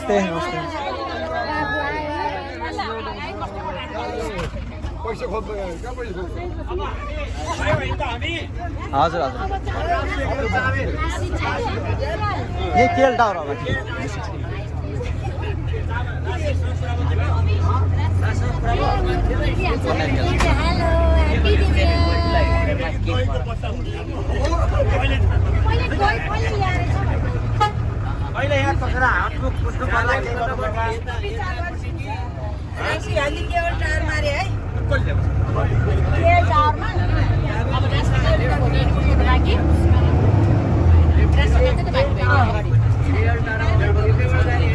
नमस्ते नमस्ते पैसा खोज्दै कहाँ पैसा खोज्दै हजुर हजुर यही केल टावर होला अहिले यहाँ पक्रा हातको पुष्टो गर्दा के गर्नुपर्छ आइसी हालि केवल टार मारे है कसले के टारमा अब राष्ट्रिय भोलिको लागि राष्ट्रिय त बाकी अगाडि रियल टारमा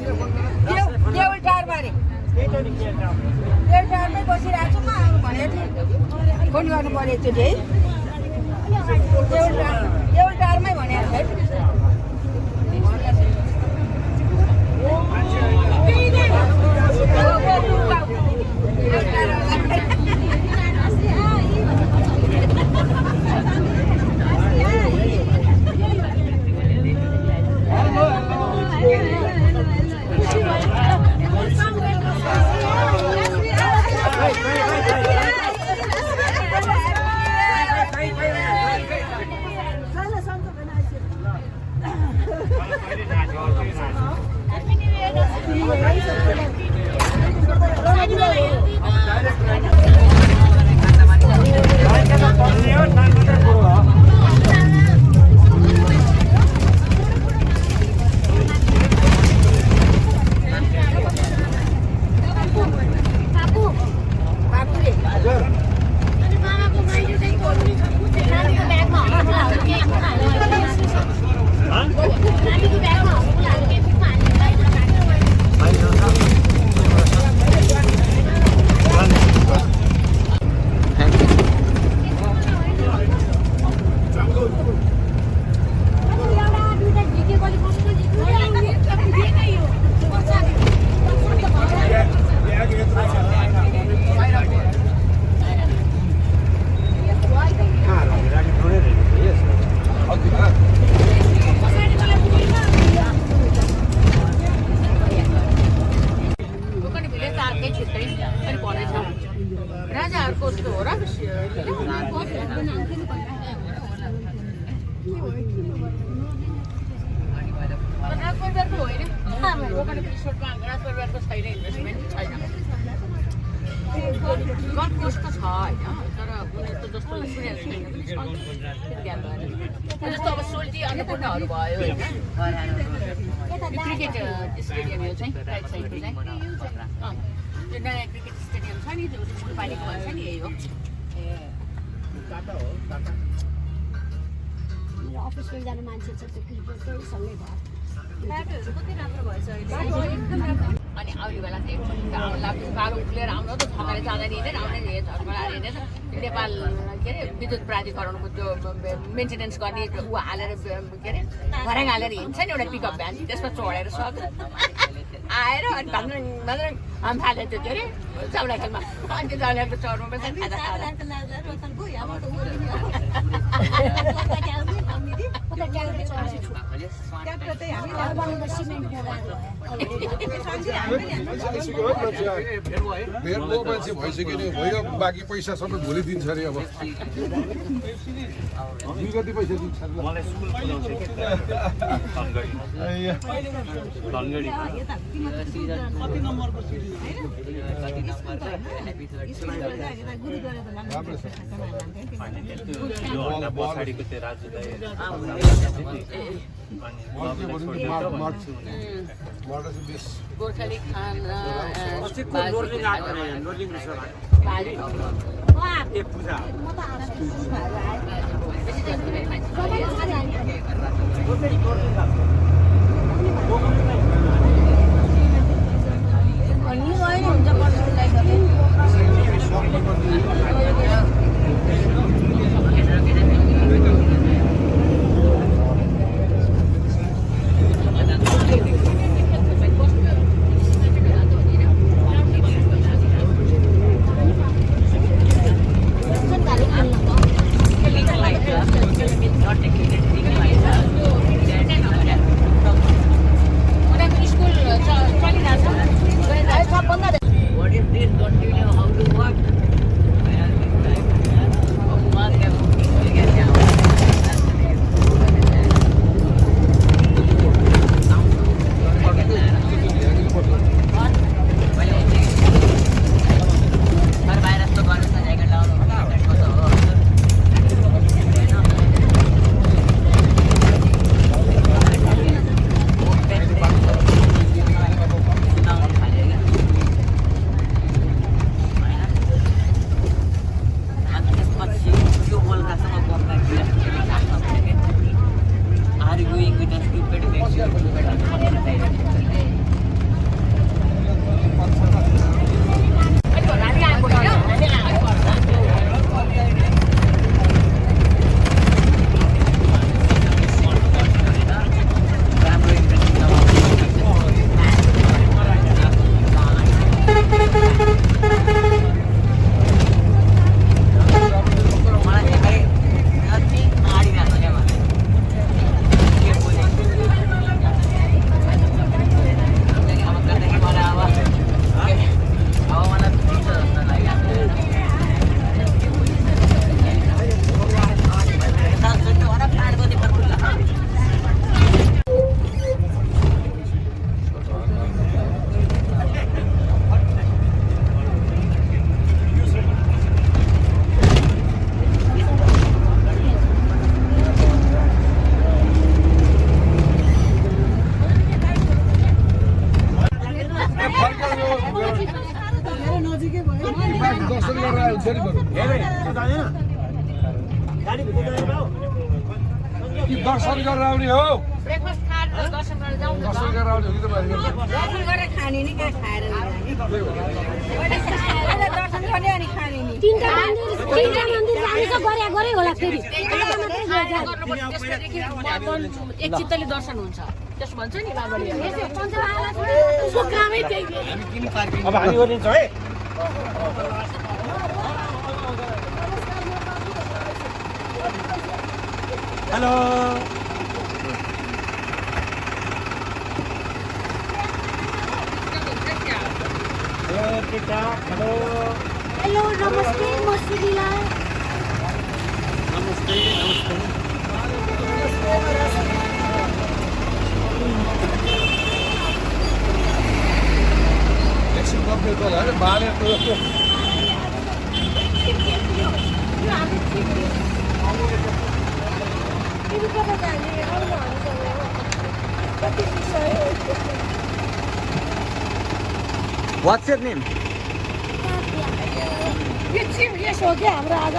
केवल टार मारे केवल टारमै बसिरहेको छु म भनेको थिएँ फोन गर्नु पर्यो एकचोटि है केवल टारमै भनेको है जस्तो अब सोल्टी अन्नपूर्णहरू भयो होइन क्रिकेट स्टेडियम यो चाहिँ राइट साइडको चाहिँ त्यो नयाँ क्रिकेट स्टेडियम छ नि त्यो मुनिसिपालिटीको भन्छ नि यही हो अफिसमा जाने मान्छे छ त्यो क्रिकेटकै सँगै भयो बाटोहरू कति राम्रो भएछ अहिले अनि आउने बेला चाहिँ एकचोटि बाटो खुलेर आउनु त थकाले जाँदैन हिँडेर आउने झर्कलाएर हिँडेर नेपाल के अरे विद्युत प्राधिकरणको त्यो मेन्टेनेन्स गर्ने ऊ हालेर के अरे भर्याङ हालेर हिँड्छ नि एउटा पिकअप भ्यान त्यसमा चढेर सक्छ आएर अनि भन्द्रङ भन्द्रङ हामी फाल्यो त्यो के अरे चौडाखेलमा अनि त्यो चौडाखेलको चौरमा पनि खाजा खाजा भेटको मान्छे भइसक्यो नि भयो बाँकी पैसा सबै भोलि दिन्छ अरे अब कति पैसा दिन्छ मलाई स्कुल पुऱ्याउँछ धनगढी पछाडिको त्यो राजुदाई गोर्खाली खान दर्शन गरेर आउने हो ब्रेकफास्ट खाएर दर्शन गरेर जाउँ न दर्शन गरेर आउने हो कि तपाईँ दर्शन गरेर खाने नि कहाँ खाएर दर्शन गर्ने अनि खाने नि तीनटा मन्दिर जानु त गरे होला फेरि त्यसपछि एक चित्तले दर्शन हुन्छ त्यसो भन्छ नि बाबाले उसको कामै त्यही अब हामी ओर्लिन्छौँ है हेलो हेलो हेलो नमस्ते म सुनिला नमस्ते एकछिन कम्प्लिट होला है बाले What's your name? Yes, हो गया हाम्रो आज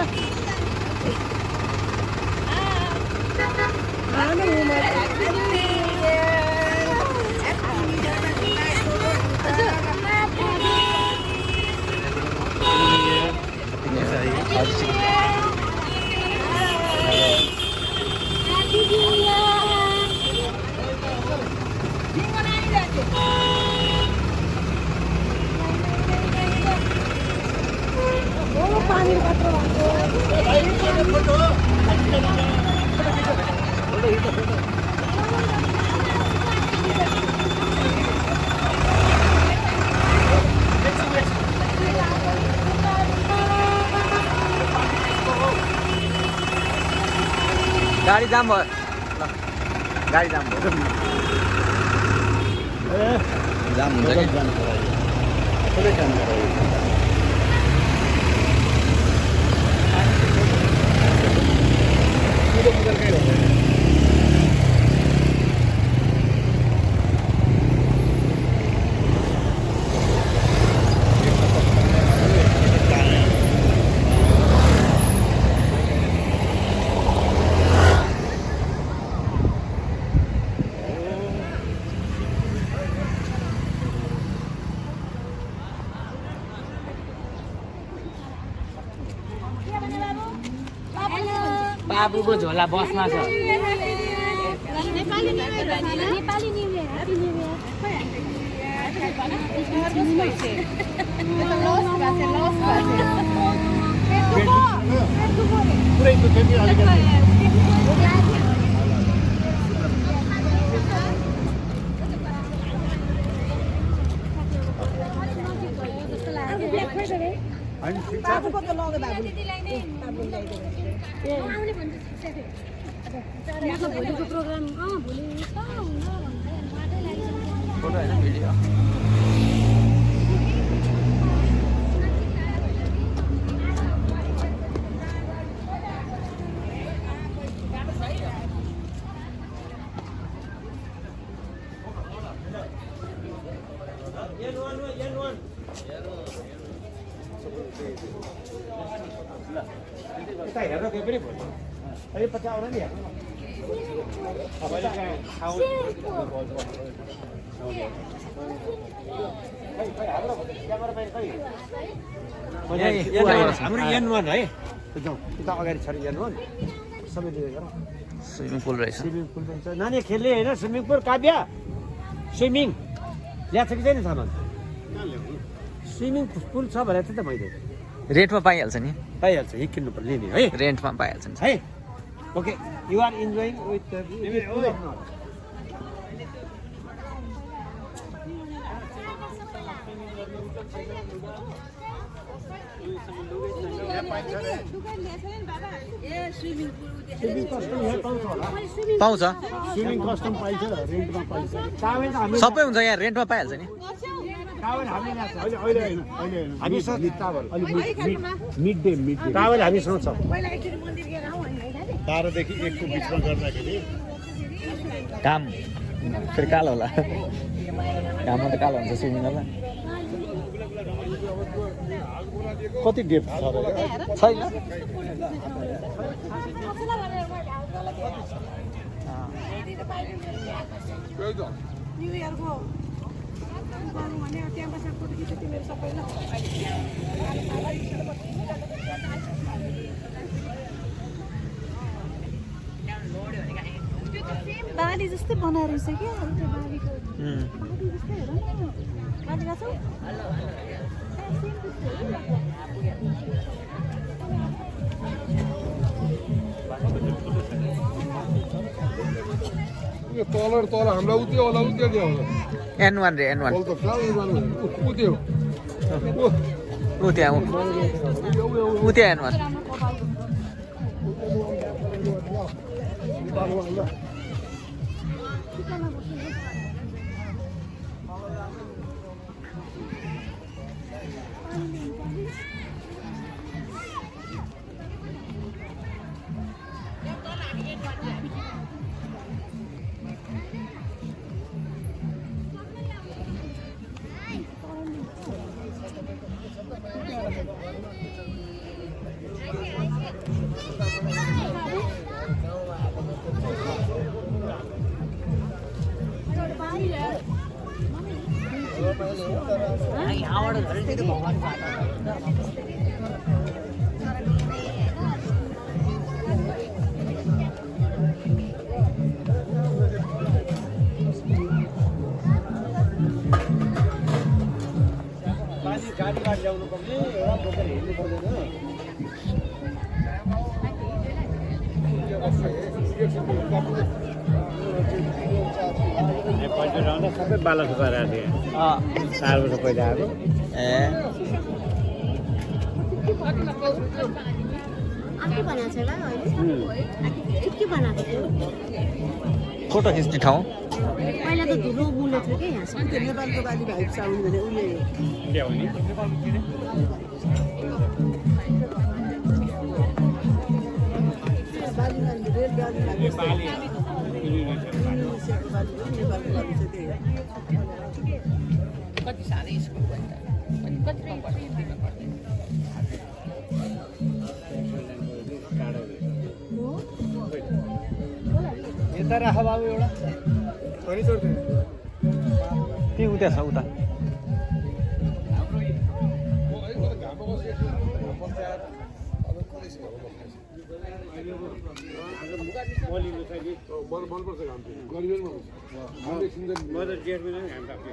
गाडी जाम भयो गाडी जाम भयो जाम हुन्छ कि ठुलै काम गरे बाबुको झोला बसमा छ Nepali new year happy new बाबुको त लग्यो बाबुले भोलिको प्रोग्राम भोलि कहाँ हुन भन्दै माटै लाग्छ फोटो हैन भिडियो यता हेर त्यो पनि भयो अहिले पछि आउन नि अब अहिले कहाँ आउनु हाम्रो N1 है जाउँ उता अगाडि छ N1 सबै दिएर स्विमिङ पुल रहेछ स्विमिङ पुल पनि छ नानी खेल्ने होइन स्विमिङ पुल काव्य स्विमिङ ल्याएको छ कि छैन सामान स्विमिङ पुल छ भनेर चाहिँ त मैले रेटमा पाइहाल्छ नि पाइहाल्छ यही किन्नु पर्ने नि है रेन्टमा पाइहाल्छ नि है okay you are enjoying with पाउँछ स्विमिङ कस्टम पाइन्छ रेन्टमा पाइन्छ टावेल त हामी सबै हुन्छ यहाँ रेन्टमा पाइहाल्छ नि टावेल हामीले ल्याएको छ अहिले होइन हामीसँग टावेल मिड डे टावेल हामीसँग छ 12 देखि 1 को बिचमा गर्दाखेरि काम फेरि कालो होला घाममा त कालो हुन्छ स्विमिङ गर्दा कति डेप छ र छैन न्यु इयरको गरौँ भने त्यहाँ बसेर फोटो खिच्यो तिमीहरू सबैले बाली जस्तै बनाएर रहेछ क्या त्यो बालीको बाली जस्तै हेर न बाली गएको छौ यो तल हामीलाई उतै होला उतै दियो होला N1 रे N1 तल त साल उतै उ त्यहाँ उ त्यहाँ N1 गाडी ल्याउनु पर्ने एउटा बोकेर हिँड्नु पर्दैन पहिला रहँदा सबै बालक गरेको थिएँ 4 वर्ष पहिला आएको आफै बनाएको छ ल अहिले के बनाएको थियो फोटो खिच्ने ठाउँ पहिला त धुलो मुले थियो कि यहाँ नेपालको बाली भाइ साउन भने उसले बाली मान्छे रेल गाडी लाग्यो कति साह्रै स्कुल भन्छ कति कम पर्छ यता राख बाबु एउटा त्यही उता छ उता मनपर्छ घाम चाहिँ गर्मीमा हामीले सुन्दैन म त जेठमा नै घाम राख्छु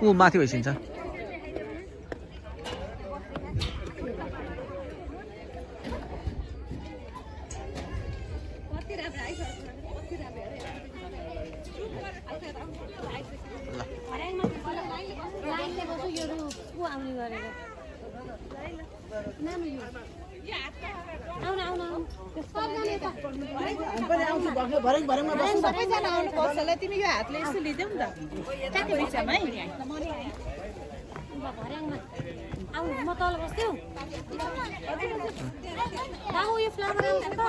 ऊ माथि भइसिन्छ लाइनले बस्यो यो को आउने गरेर नाम यो आउन आउन आउन सबजना त हामी पनि आउँछु भर्खर भरेङमा बस्नु सबैजना आउनु पर्छ ल तिमी यो हातले यसो लिदेऊ नि त कहाँको रिक्सामै भर्याङमा आउनु म तल बस्थ्यो बाबु यो फ्लावर आउँछ त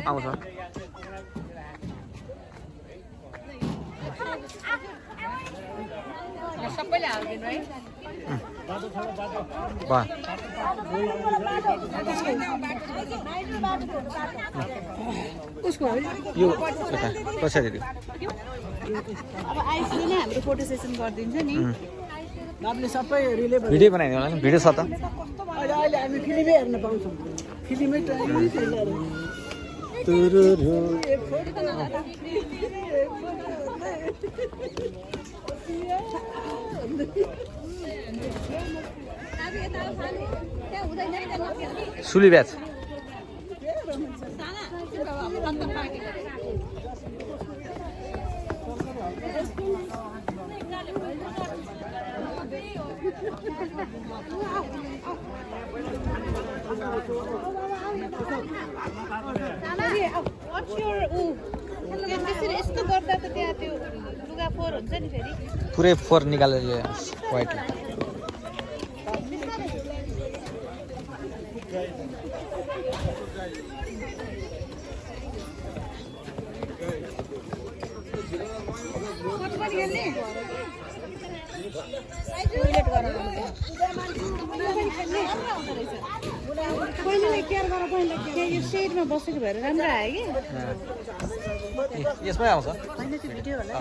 आउँछ सबैले हालिदिनु है वाह उसको यो यता कसरी दियो अब आइसक्यो नै हाम्रो फोटो सेसन गरिदिन्छ नि बाबुले सबै रिले भिडियो बनाइदिनु होला नि भिडियो छ त अहिले अहिले हामी फिल्मै हेर्न पाउँछौँ फिल्मै सुली ब्याच त्यसरी यस्तो गर्दा त त्यहाँ त्यो लुगा फोहोर हुन्छ नि फेरि पुरै फोहोर निकालेर वाइट पहिलेले केयर गर पहिला यो सेडमा बसेको भएर राम्रो आयो कि यसमै आउँछ होइन त्यो भिडियो होला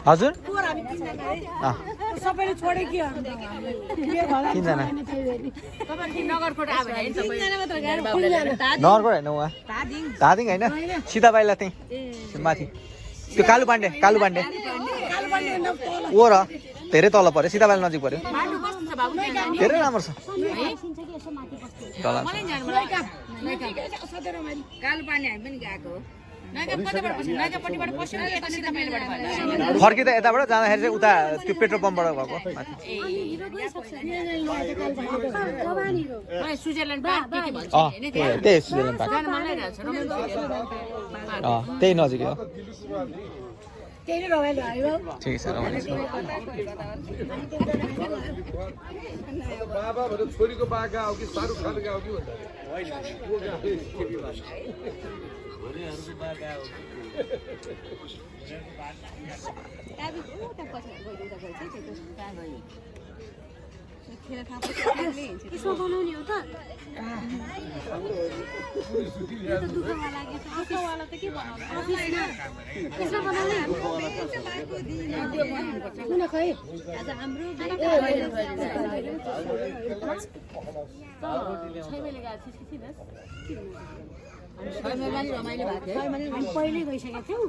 हजुर सबैले छोडे कि तिनजना नगरकोट आयो भने नगरकोट होइन उहाँ धादिङ होइन सीताबाईलाई त्यहीँ माथि त्यो कालु पाण्डे ओ र धेरै तल पर्यो सीताबाई नजिक पर्यो धेरै राम्रो छ फर्किँदा यताबाट जाँदाखेरि चाहिँ उता त्यो पेट्रोल पम्पबाट भएको माथि स्विजरल्यान्ड त्यही स्विजरल्यान्ड पार्क त्यही नजिकै हो त्यही रमाइलो भयो ठिक छ रमाइलो बाबा भनेर छोरीको बा गाउँ कि शाहरुख खान गाउँ कि भन्दा यसमा बनाउने हो त दुःखमा लाग्यो दुःखवाला त के बनाउने अफिसमा यसमा बनाउने किन खै आज हाम्रो हामी पहिल्यै गइसकेका थियौँ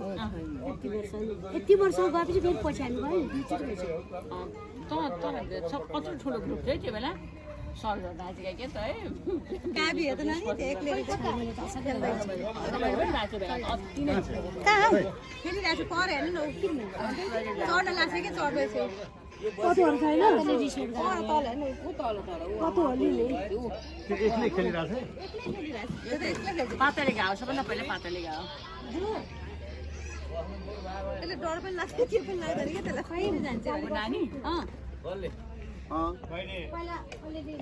यति वर्ष गएपछि फेरि पछि हामी गयौँ दुईचोटि गइसक्यौँ कत्रो ठुलो ग्रुप थियो त्यो बेला सर्व नाचेका के त है काबी हेर्दैन नि अति नै खेलिरहेको छु पर हेर्नु न चढ्न लाग्छ कि चढ्दैछ कतोहरू छैन तल हेर्नु कतोहरूले एक्लै खेलिरहेको छ पातले घाउ सबभन्दा पहिला पातले घाउ त्यसले डर पनि लाग्छ के पनि लाग्दैन क्या त्यसलाई खै जान्छ नानी पहिला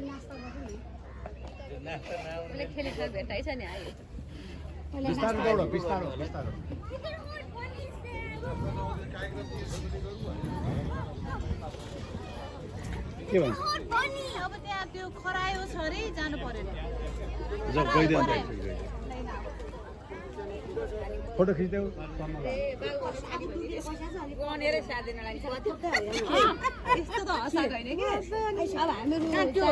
नास्ता गर्नु उसले खेलेको भेटाइ छ नि आयो बिस्तारो दौड बिस्तारो बिस्तारो के भन्छ अब त्यहाँ त्यो खरायो छ अरे जानु पर्यो जब गइदियो फोटो खिच्देऊ गनेर सार्दैन लाग्छ यस्तो त हँसाएको होइन कि अब हामीहरू त्यो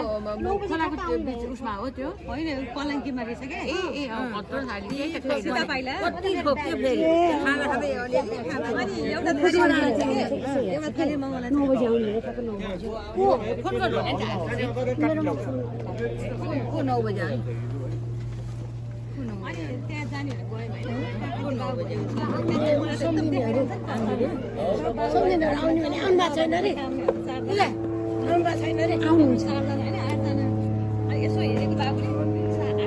खोलाको त्यो बिच उसमा हो त्यो होइन कलङ्कीमा रहेछ क्या कत्रो खाली सीता पाइला कति खोक्यो फेरि खाना खाँदै अनि एउटा थाली बनाएको थियो कि एउटा थाली मगाउन 9 बजे आउनु भने ठ्याक्क 9 बजे फोन गर्नु को 9 बजे अनि त्यहाँ जानेहरू गयो भने सम्झिनेहरू आउने भने आउनु भएको छैन अरे ल आउनु भएको छैन अरे आउनुहुन्छ यसो हेरेको बाबुले चाडा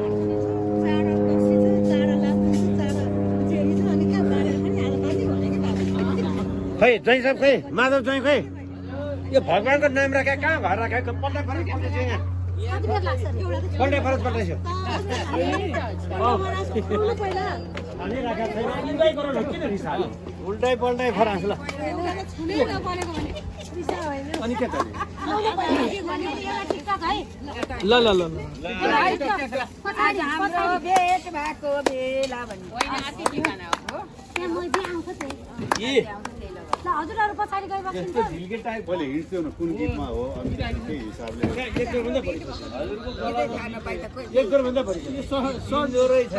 बसी छ चाडा लाग्छ चाडा चेरी छ अनि कहाँ बाँडेर पनि हाल पार्ने भने कि बाबु खै जय साहब खै माधव जय खै यो भगवानको नाम राखे कहाँ घर राखेको पल्टा फरक पल्टेछ यहाँ कति बेर लाग्छ पल्टा फरक पल्टेछ पहिला अनि राखेको छैन इन्जोय गराउनु किन रिस हाल्यो उल्टाइ पल्टाइ फरास ल छुनै नपरेको भने पिसा होइन अनि के त आउनु पर्यो के भन्ने एउटा ठिकठाक है ल ल ल आज हाम्रो भेट भएको बेला भन्नु होइन आती ठिकाना हो त्यहाँ मैले आउँछ त्यही के ल हजुरहरू पछाडि गएर बस्नु यस्तो झिल्के टाइप मैले हिँड्थ्यो न कुन गीतमा हो अनि त्यही हिसाबले एक जोर भन्दा बढी एक जोर भन्दा बढी सजोरै छ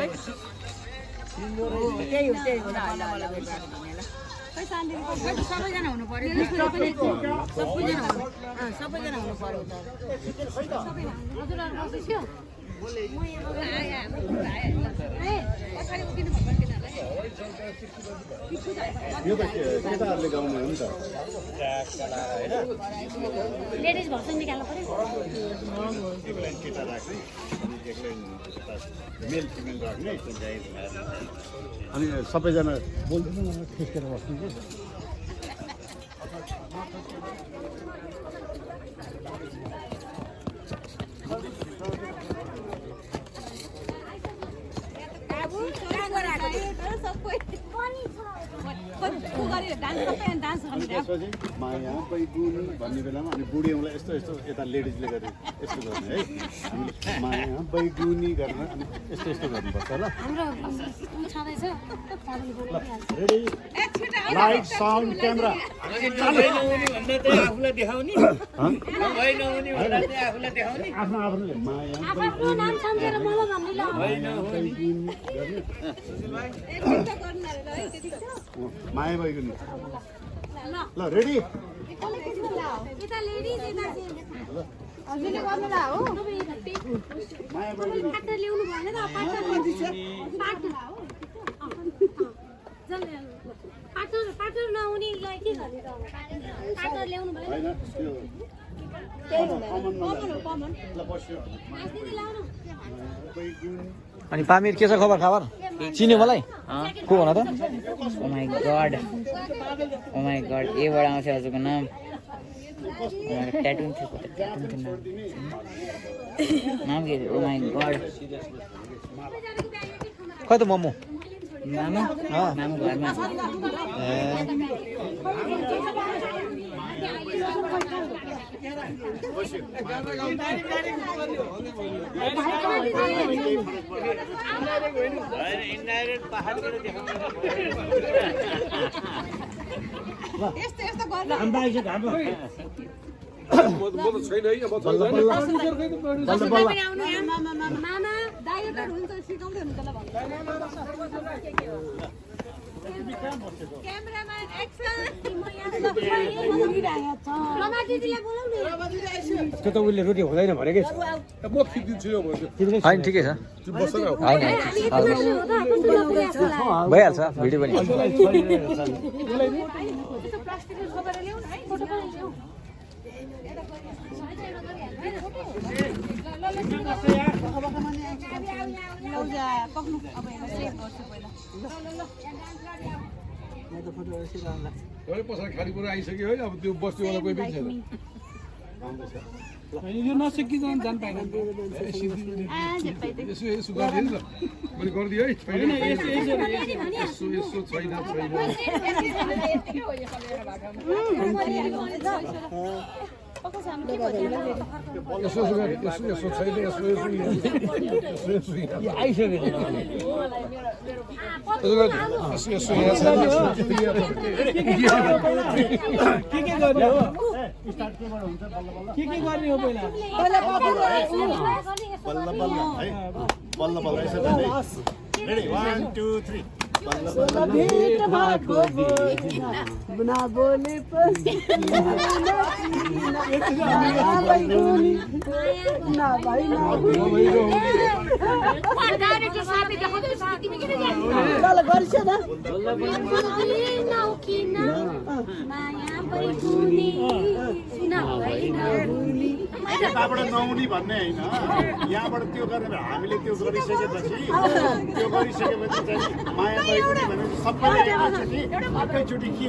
त्यही हो होला मलाई भेट भएको भनेर खै शान्ति सबैजना हुनु पर्यो सबैजना हुनु पर्यो हजुरहरू बस्छु पछाडि उभिनु भएको तिनीहरूलाई यो त केटाहरूले गाउने हो नि त लेडिज भर्सन निकाल्नु पर्यो एक्लै केटा राख्ने अनि एक्लै मेल फिमेल राख्ने अनि सबैजना बोल्दैन ठिकेर बस्नु कि त्यसपछि माया बैगुनी भन्ने बेलामा अनि बुढी औँला यस्तो यस्तो यता लेडिजले गरे यस्तो गर्ने है हामीले माया बैगुनी गरेर अनि यस्तो यस्तो गर्नुपर्छ ल हाम्रो छँदैछ रेडी लाइट साउन्ड क्यामेरा आफ्नो आफूले माया आफ्नो नाम सम्झेर मलाई भन्नु ल बैगुनी गर्ने माया बैगुनी ल रेडी यता लेडिज यता हजुरले गर्नु ल हो माया बैगुनी पार्टनर ल्याउनु भएन त पार्टनर नहुनेलाई के गर्ने त पार्टनर ल्याउनु भएन होइन त्यो कमन ल बस्यो ल्याउनु बैगुनी अनि पामिर के छ खबर खबर चिन्यो मलाई को भन त ओ माई गॉड एबाट आउँछ हजुरको नाम ट्याटू थियो नाम के ओ माई गॉड खै त मोमो मामा मामा घरमा त्यो त उसले रोटी हुँदैन भनेकै छ म खिचिदिन्छु यो भन्छु होइन ठिकै छ बस न होइन भइहाल्छ भिडियो पनि पछाडि खानेकुरा आइसक्यो है अब त्यो बस्तीवाला कोही पनि छैन यो नसकिकन जान पाएन यसो यसो गरिदिनु न मैले गरिदिएँ है छैन यसो यसो छैन यसो यसो गरी यसो यसो छैन यसो यसो यसो आइसक्यो यसो यसो यहाँ छैन के गर्ने हो के गर्ने हो पहिला बल्ल बल्ल है बल्ल बल्ल यसो गर्दै रेडी 1 2 3 बल्ल बल्ल भेट भएको ना बोले पछि ना भाइ ना ल गर्छ न यताबाट नहुने भन्ने होइन यहाँबाट त्यो गर्ने हामीले त्यो गरिसकेपछि चाहिँ माया बैगुनी भनेपछि सबैले एकैचोटि कि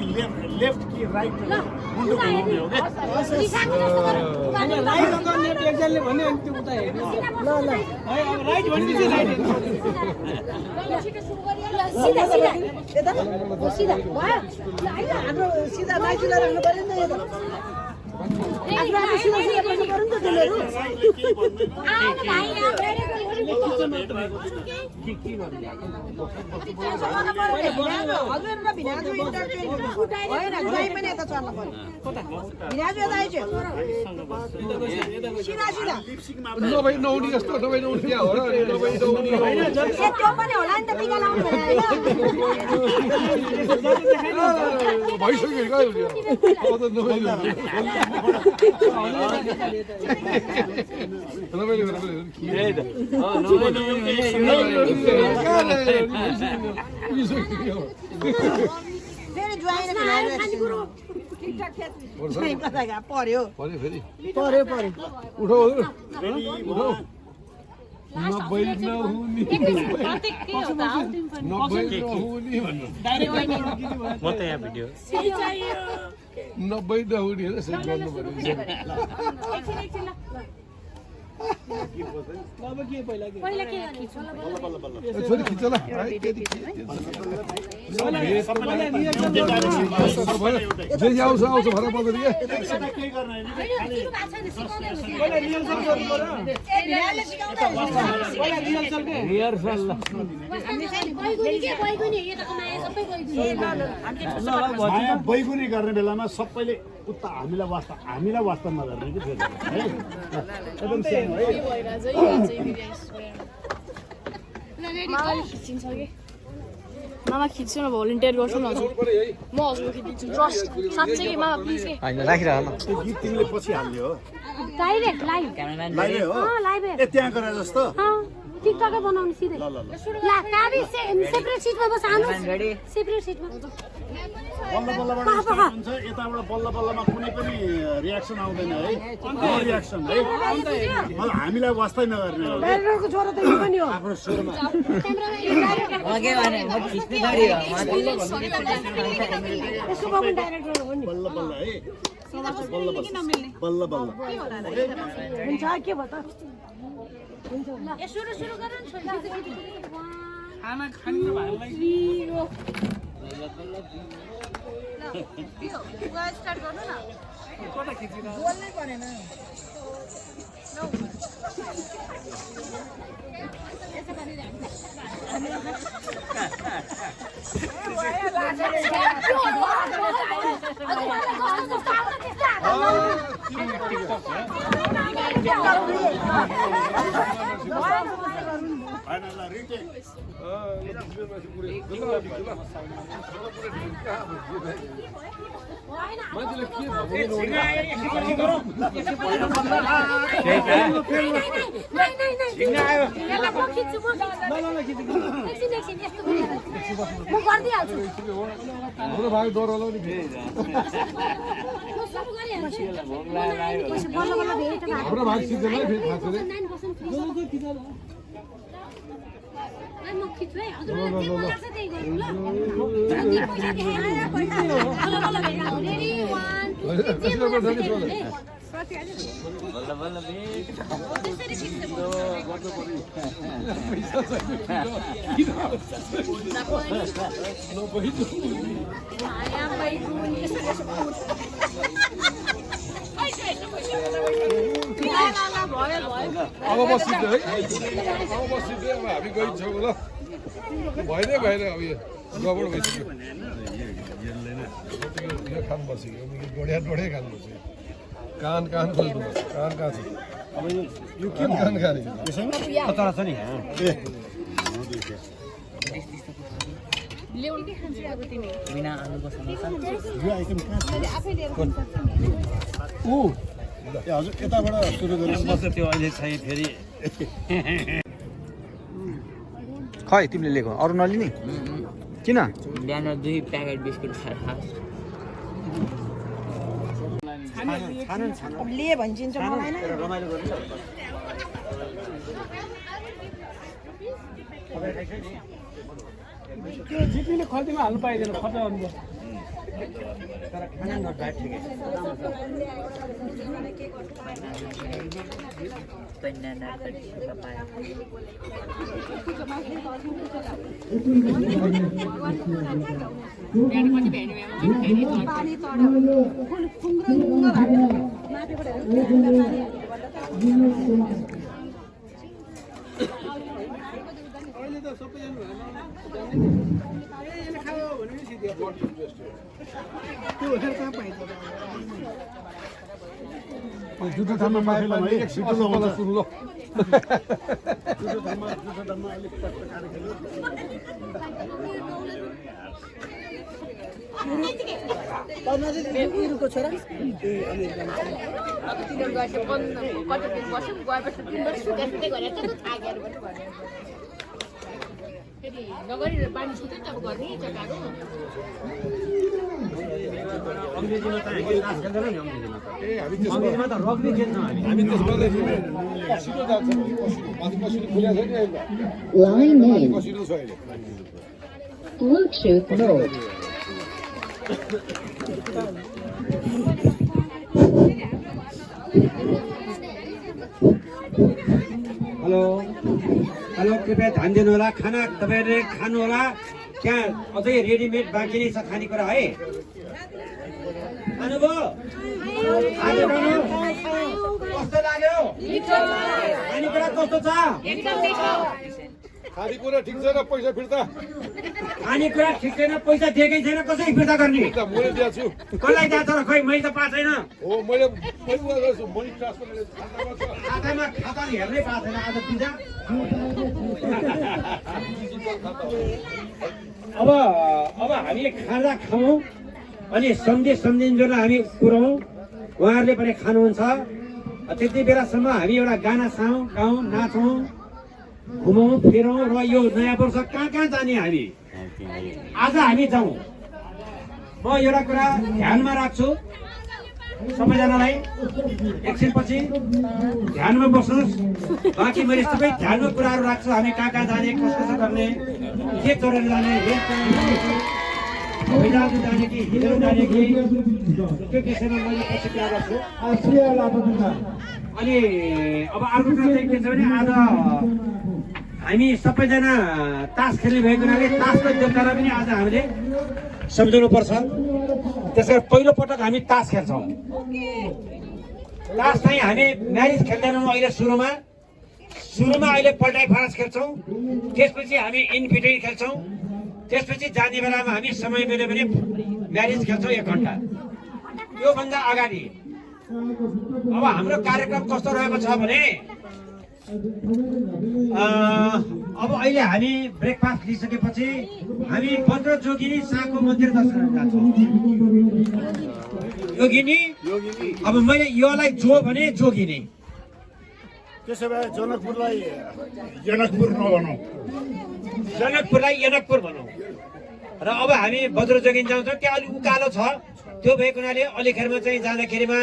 लेफ्ट कि राइट मुन्डो घुमाउने हो एकजनाले भन्यो अनि त्यो उता हेर्नु ल ल राइट भनेपछि राइट हाम्रो सिधा माइतीलाई राख्नु पर्यो नि त नभई नहुने जस्तो नभई नहुने त्यहाँ हो र नभई नहुने भइसक्यो क्या अब त नभई पर्यो फेरि पर्यो उठो नब्बई नहुने भन्नु म त यहाँ भिडियो नब्बई नहुने सेट गर्नु पर्यो छोरी खिच ल जे आउँछ आउँछ भर पर्दैन बैगुनी गर्ने बेलामा सबैले उता हामीलाई वास्ता नगर्ने कि फेरि है एकदम सानो है मामा खिच्छु न भोलिन्टियर गर्छु न हजुर म हजुर खिच्छु ट्रस्ट साँच्चै कि मामा प्लिज के हैन राखिराख न त्यो गीत तिमीले पछि हाल्यो हो डाइरेक्ट लाइभ लाइभ हो लाइभ ए त्यहाँ गरे जस्तो टिकटकै बनाउने सिधै ल काबी सेपरेट सिटमा बस आउनु सेपरेट सिटमा बल्ल बल्लबाट स्टार्ट हुन्छ यताबाट बल्ल बल्लमा कुनै पनि रियाक्सन आउँदैन है नो रियाक्सन है मतलब हामीलाई वास्तै नगर्ने हो डाइरेक्टरको छोरो त यो पनि हो आफ्नो स्वरमा के भने म खिच्नु छोडी हो यसको बाबु डाइरेक्टर हो नि बल्ल बल्ल है बल्ल बल्ल बल्ल हुन्छ के भयो त सुरु गर न छोरी खाना खाने भाइलाई स्टार्ट गर्नु न कता खिचिरा बोल्नै परेन मान्छेले के हाम्रो भाइ डर होला नि हाम्रो भाइ सिद्धै फेरि थाहा छैन अब बसिन्छ है अब बसिन्छ अब हामी गइन्छौँ ल भएन अब यो गबड भइसक्यो यो खानु बसेको डोढिया खानु बस्यो कान खोज्नु कान कहाँ छ अब यो के कान खाने कता छ नि बिना आलुको समोसा यो आइटम कहाँ छ हजुर यताबाट सुरु गर्नु त्यो अहिले चाहिँ फेरि खै तिमीले लिएको अरू नलिने किन बिहान 2 प्याकेट बिस्कुट खाएर लिए भन्छिन्छ मलाई नै रमाइलो गर्नु त्यो जिपीले खल्तीमा हाल्नु पाइँदैन खर्च गर्नु तर खाना नखाए ठिकै बनाना कट पाए जुठो ठाउँमा पाए पनि एक छिटो लगाउन सुरु ल उरुको छोरा नगरी पानी छुट्टै त अब गर्ने जग्गाहरू अङ्ग्रेजीमा त हामी क्लास खेल्दैन नि अङ्ग्रेजीमा त अङ्ग्रेजीमा त रग्बी खेल्छौँ हामी त्यसमा कसिलो जान्छ माथि कसिलो खुलेको छ नि अहिले Line in. कसिलो छ अहिले Bluetooth mode. हेलो हेलो कृपया ध्यान दिनु होला खाना तपाईँहरूले खानु होला त्यहाँ अझै रेडिमेड बाँकी नै छ खानेकुरा है खानुभयो कस्तो लाग्यो खानेकुरा कस्तो छ खानेकुरा ठिक छैन पैसा फिर्ता खानेकुरा ठिक छैन पैसा दिएकै छैन कसरी फिर्ता गर्ने मैले दिएको छु कसलाई दिएको छ र खै मैले त पाएको छैन हो मैले गर्छु मनी ट्रान्सफर खातामा खाता हेर्नै पाएको छैन आज दिन्छ अब हामी खाजा खाउँ अनि सम्झिन्जेललाई हामी पुऱ्याउँ उहाँहरूले पनि खानुहुन्छ त्यति बेलासम्म हामी एउटा गाना गाउँ नाचौँ घुमौँ फिरौँ र यो नयाँ वर्ष कहाँ जाने हामी आज हामी जाउँ म एउटा कुरा ध्यानमा राख्छु सबैजनालाई एकछिनपछि ध्यानमा बस्नुहोस् बाँकी मैले सबै ध्यानमा कुराहरू राख्छु हामी कहाँ कहाँ जाने कसो गर्ने के चोरेर जाने जाने कि हिँडेर जाने कि त्यो विषयमा मैले पछि कुरा गर्छु अनि अब अर्को कुरा चाहिँ के छ भने आज हामी सबैजना तास खेल्ने भएको हुनाले तासको देवतालाई पनि आज हामीले सम्झाउनु पर्छ त्यसै पहिलो पटक हामी तास खेल्छौँ तास चाहिँ हामी म्यारिज खेल्दैनौँ अहिले सुरुमा अहिले पल्टाइ फरस खेल्छौँ त्यसपछि हामी इनफिनिटी खेल्छौँ त्यसपछि जाने बेलामा हामी समय मिल्यो भने म्यारिज खेल्छौँ 1 घन्टा त्योभन्दा अगाडि अब हाम्रो कार्यक्रम कस्तो रहेको छ भने अब अहिले हामी ब्रेकफास्ट लिइसकेपछि हामी वज्र जोगिनी साको मन्दिर दर्शन जान्छौँ योगिनी अब मैले योलाई जो भने जोगिनी त्यसो भए जनकपुरलाई जनकपुर नभनौँ जनकपुरलाई जनकपुर भनौँ र अब हामी वज्र जोगिनी जान्छौँ त्यहाँ अलिक उकालो छ त्यो भएको हुनाले अलिखेरमा चाहिँ जाँदाखेरिमा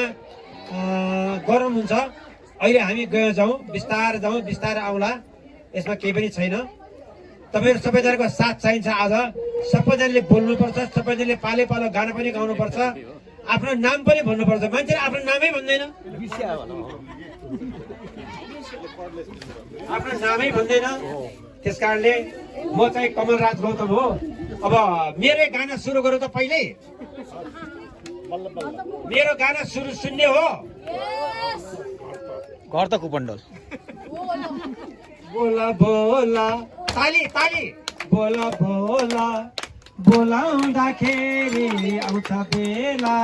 गरम हुन्छ अहिले हामी गयो जाउँ बिस्तार आउँला यसमा केही पनि छैन तपाईहरु सबैजनाको साथ चाहिन्छ आज सबैजनाले बोल्नुपर्छ सबैजनाले पाले पालो गाना पनि गाउनुपर्छ आफ्नो नाम पनि भन्नुपर्छ मान्छेले आफ्नो नामै भन्दैन आफ्नो नामै भन्दैन त्यसकारणले म चाहिँ कमलराज गौतम हो अब मेरो गाना सुरु गरौँ त पहिले मेरो गाना सुरु सुन्ने हो घर त कुपन्डल बोला बोला ताली ताली बोला बोला बोलाउँदाखेरि आउँछ बेला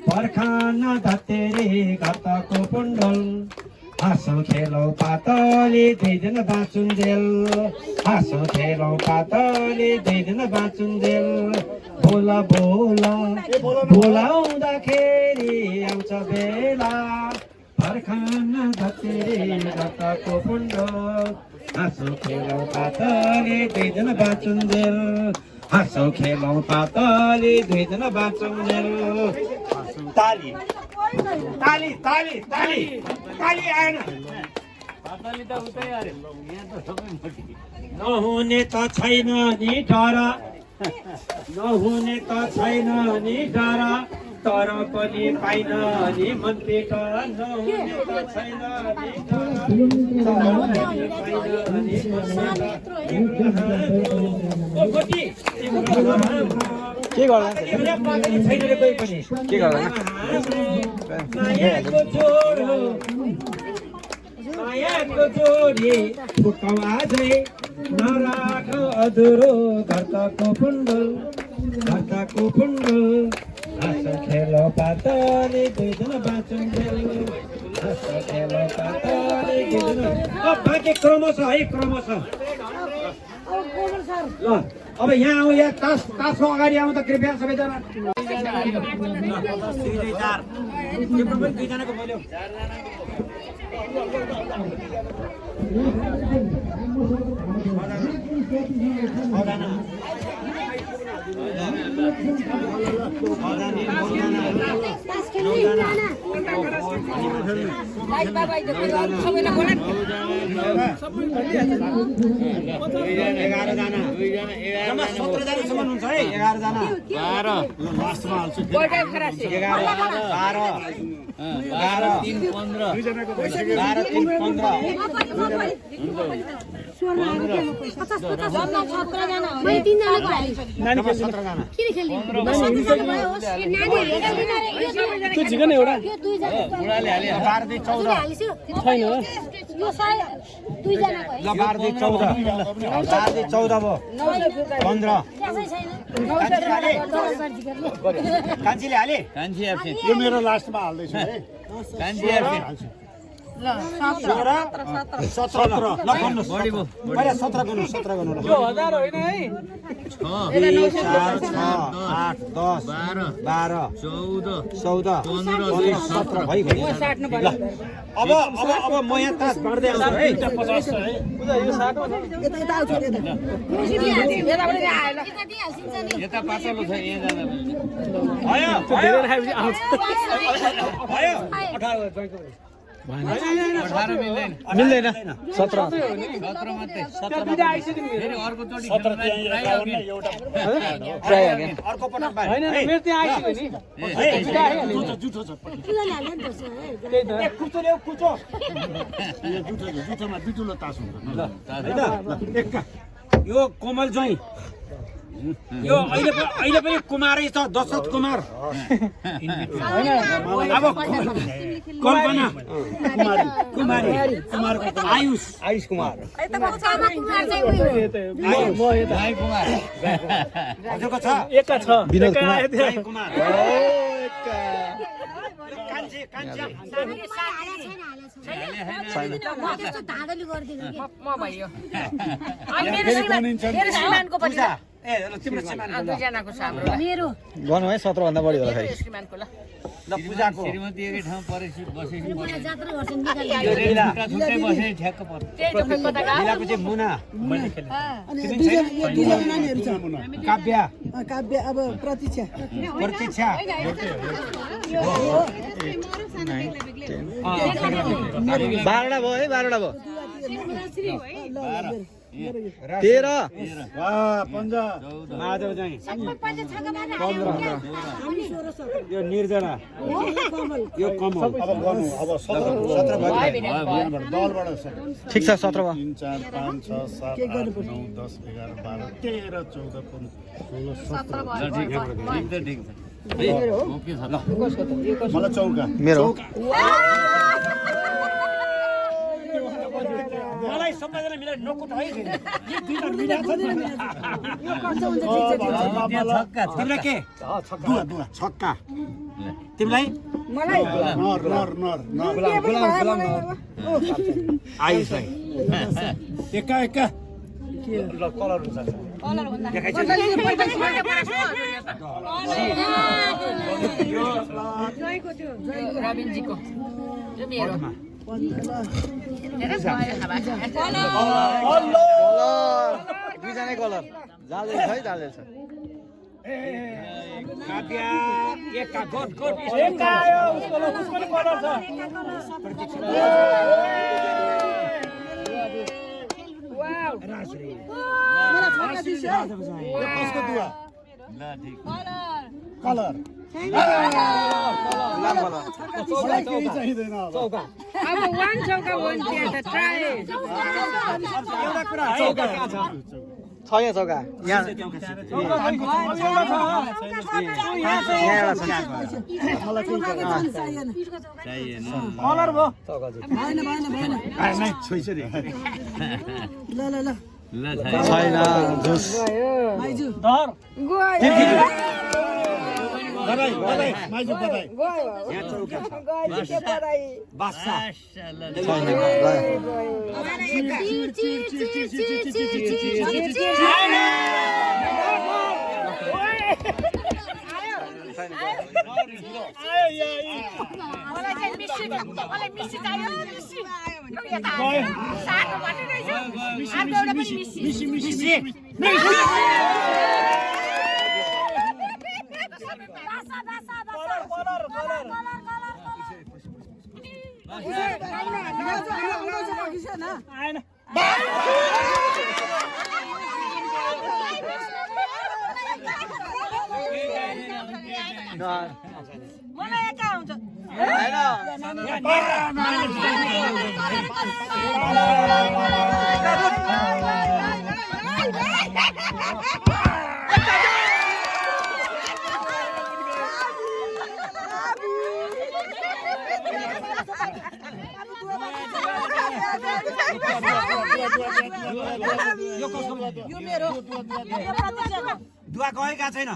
पर्खान धतेरी घरको कुपन्डल हाँसौँ खेलौँ पातली 2 दिन बाँचुन्जेल हाँसौँ खेलौँ पातली 2 दिन बाँचुन्जेल बोला बोला बोलाउँदाखेरि आउँछ बेला पर्खान धतेरी घरको कुपन्डल हाँसौँ खेलौँ पातली 2 दिन बाँचुन्जेल हाँसौँ खेलौँ पातली 2 दिन बाँचुन्जेल ताली ताली ताली ताली ताली आएन नहुने त छैन नि डर नहुने त छैन नि डर तर पनि पाइन नि मनपेट नहुने त छैन नि डर तर पनि पाइन नि मनपेट ओ गोटी के गर्ला छैन रे कोही पनि के गर्ला मायाको जोडी फुकाउ आजै नराख अधुरो घरका कुपन्डल हाँसौँ खेलौँ पातली 2 दिन बाँचुन्जेल हाँसौँ खेलौँ पातली 2 दिन बाँकी क्रमशः है क्रमशः ल अब यहाँ आउँ यहाँ तासको अगाडि आउँ त कृपया सबैजना 2जनाको बोल्यो यो मेरो लास्टमा हाल्दैछु है पहिला 17 गर्नु 17 गर्नु यो 1000 होइन है 4 6 8 10 12 14 17 भयो अब म यहाँ तास बाँड्दै आउँछु है 50 है पूजा यो 60 हो यता पातलो छ यहाँ जाँदा भयो धेरै राखेपछि आउँछ भयो 18 मिल्दैन मिल्दैन 17 17 मात्रै फेरि अर्को चोटि ट्राई अगेन अर्को पटक बारे हैन मेरो त्यहाँ आइसक्यो नि जुठो छ त्यही त कुचो ल्याउ कुचो यो जुठोमा बिटुलो तास हुन्छ हैन एक्का यो कोमल ज्वाइँ यो अहिले पनि कुमारै छ दशरथ कुमार अब कल्पना कुमारी आयुष कुमार भाइ कुमार हजुरको छ एका छ विनोद कुमार म भयो अनि मेरो श्रीमानको पनि ए तिम्रो श्रीमान दुईजनाको छ हाम्रो मेरो गर्नु है 17 भन्दा बढी होला फेरि श्रीमानको ल ल पूजाको श्रीमती एकै ठाउँ परेपछि बसेपछि जात्रा गर्छ छुट्टै बसे ठ्याक्क पर्छ त्यही त खोइ कता गयो मिलाको चाहिँ मुना अनि दुईजना नानीहरू छ काव्य काव्य अब प्रतीक्षा प्रतीक्षा 12 भयो है 12 भयो 13 वाह 15 माधव चाहिँ 15 यो निर्जना यो कमल अब गर्नु अब 17 भयो दलबाट ठिक छ 17 भयो 3 4 5 6 7 8 9 10 11 12 13 14 15 16 17 मलाई चौका मेरो मलाई सबैजना मिलाएर नकुट है तिमीलाई के छक्का तिमीलाई आयुषलाई एका एका कलर हुन्छ रविनजीको यो मेरो दुईजनै कलर जाँदै छ है जाँदै छ काव्य एका गोट गोट एका आयो उसको पनि कलर छ वाउ राजश्री कसको दुवा ल ठीक कलर लाम कलर मलाई केही चाहिँदैन अब चौका अब वान चौका वान त्यहाँ त ट्राई एउटा कुरा चौका कहाँ छ छ यहाँ चौका यहाँ चाहिएन कलर भयो नै छोइसरी ल ल ल ल छैन जुस धर बधाई बधाई माइजू बधाई यहाँ चौका छ बादशाह छैन मलाई चाहिँ मिसी मलाई मिसी चाहियो मिसी यता सानो मात्रै रहेछ अर्को एउटा पनि मिसी मिसी मलाई एका हुन्छ यो मेरो दुआ गएका छैन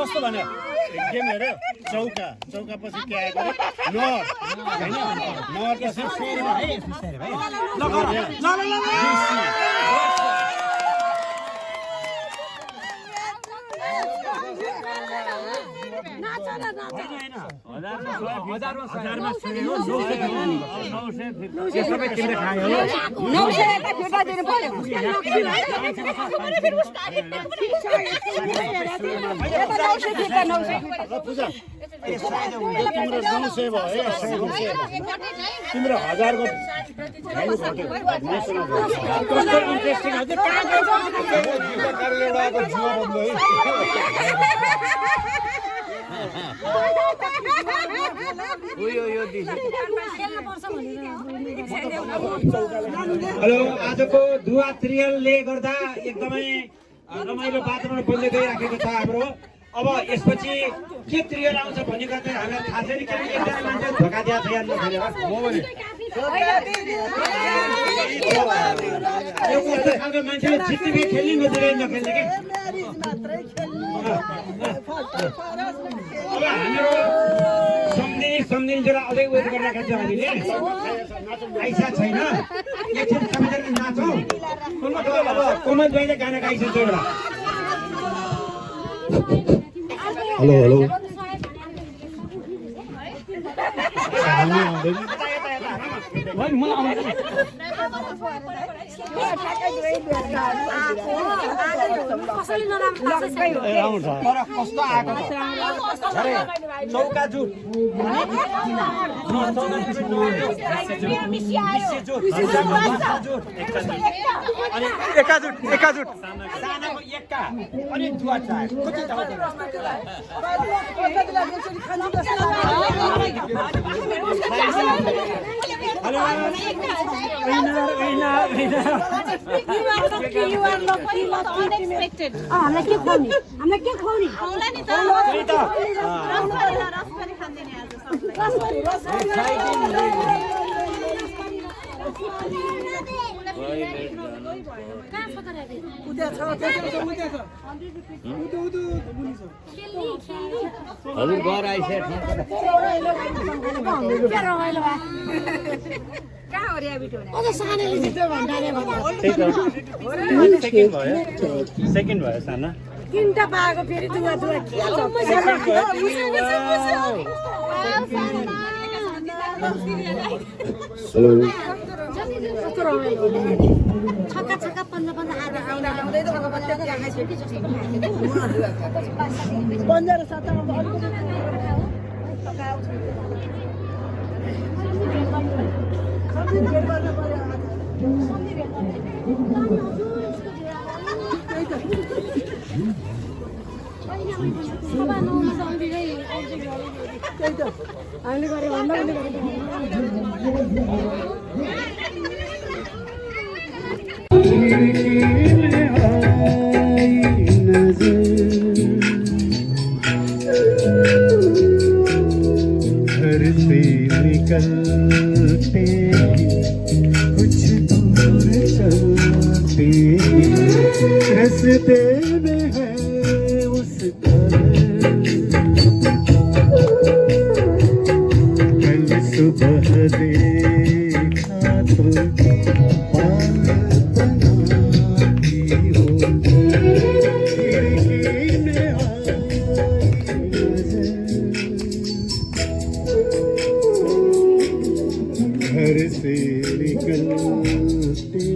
कस्तो भन्यो गेम हेऱ्यो चौका पछि के आएको नर होइन नर पछि तिम्रो 900 भयो तिम्रो 1000 को भ्यालु घट्यो कस्तो इन्ट्रेस्टिङ हजुर कहाँ हेलो आजको दुवा त्रियलले गर्दा एकदमै रमाइलो वातावरण बन्दै गइराखेको छ हाम्रो अब यसपछि के त्रियल आउँछ भन्ने कुरा चाहिँ हामीलाई थाहा छैन किनकि एकजना मान्छे धोका दिएको छ यहाँ नखेलेर यस्तो खालको मान्छेले जित्ने खेल्ने नदिँदै नखेल्ने के अब हाम्रो सम्झिन्छौँ अझै वेट गरिरहेका छौँ हामीले आइसा छैन एकछिन सबैजना नाचौँ अब कोमल दाइले गाना गाइसक्छ एउटा हेलो हेलो कस्तो आएको चौका जुट एकाजुट सानाको एक्का अनि दुवा चार कति हामीलाई के खुवाउने हजुर घर आइसक्यो सेकेन्ड भयो साना तिनटा पाएको फेरि दुवा छक्का 15 आधा आउँदै घर से निकलते कुछ दूर चलते रस्ते में है उसका कल सुबह देखा तो पाल बनाती हो खिड़की में आई नजर घर से निकलते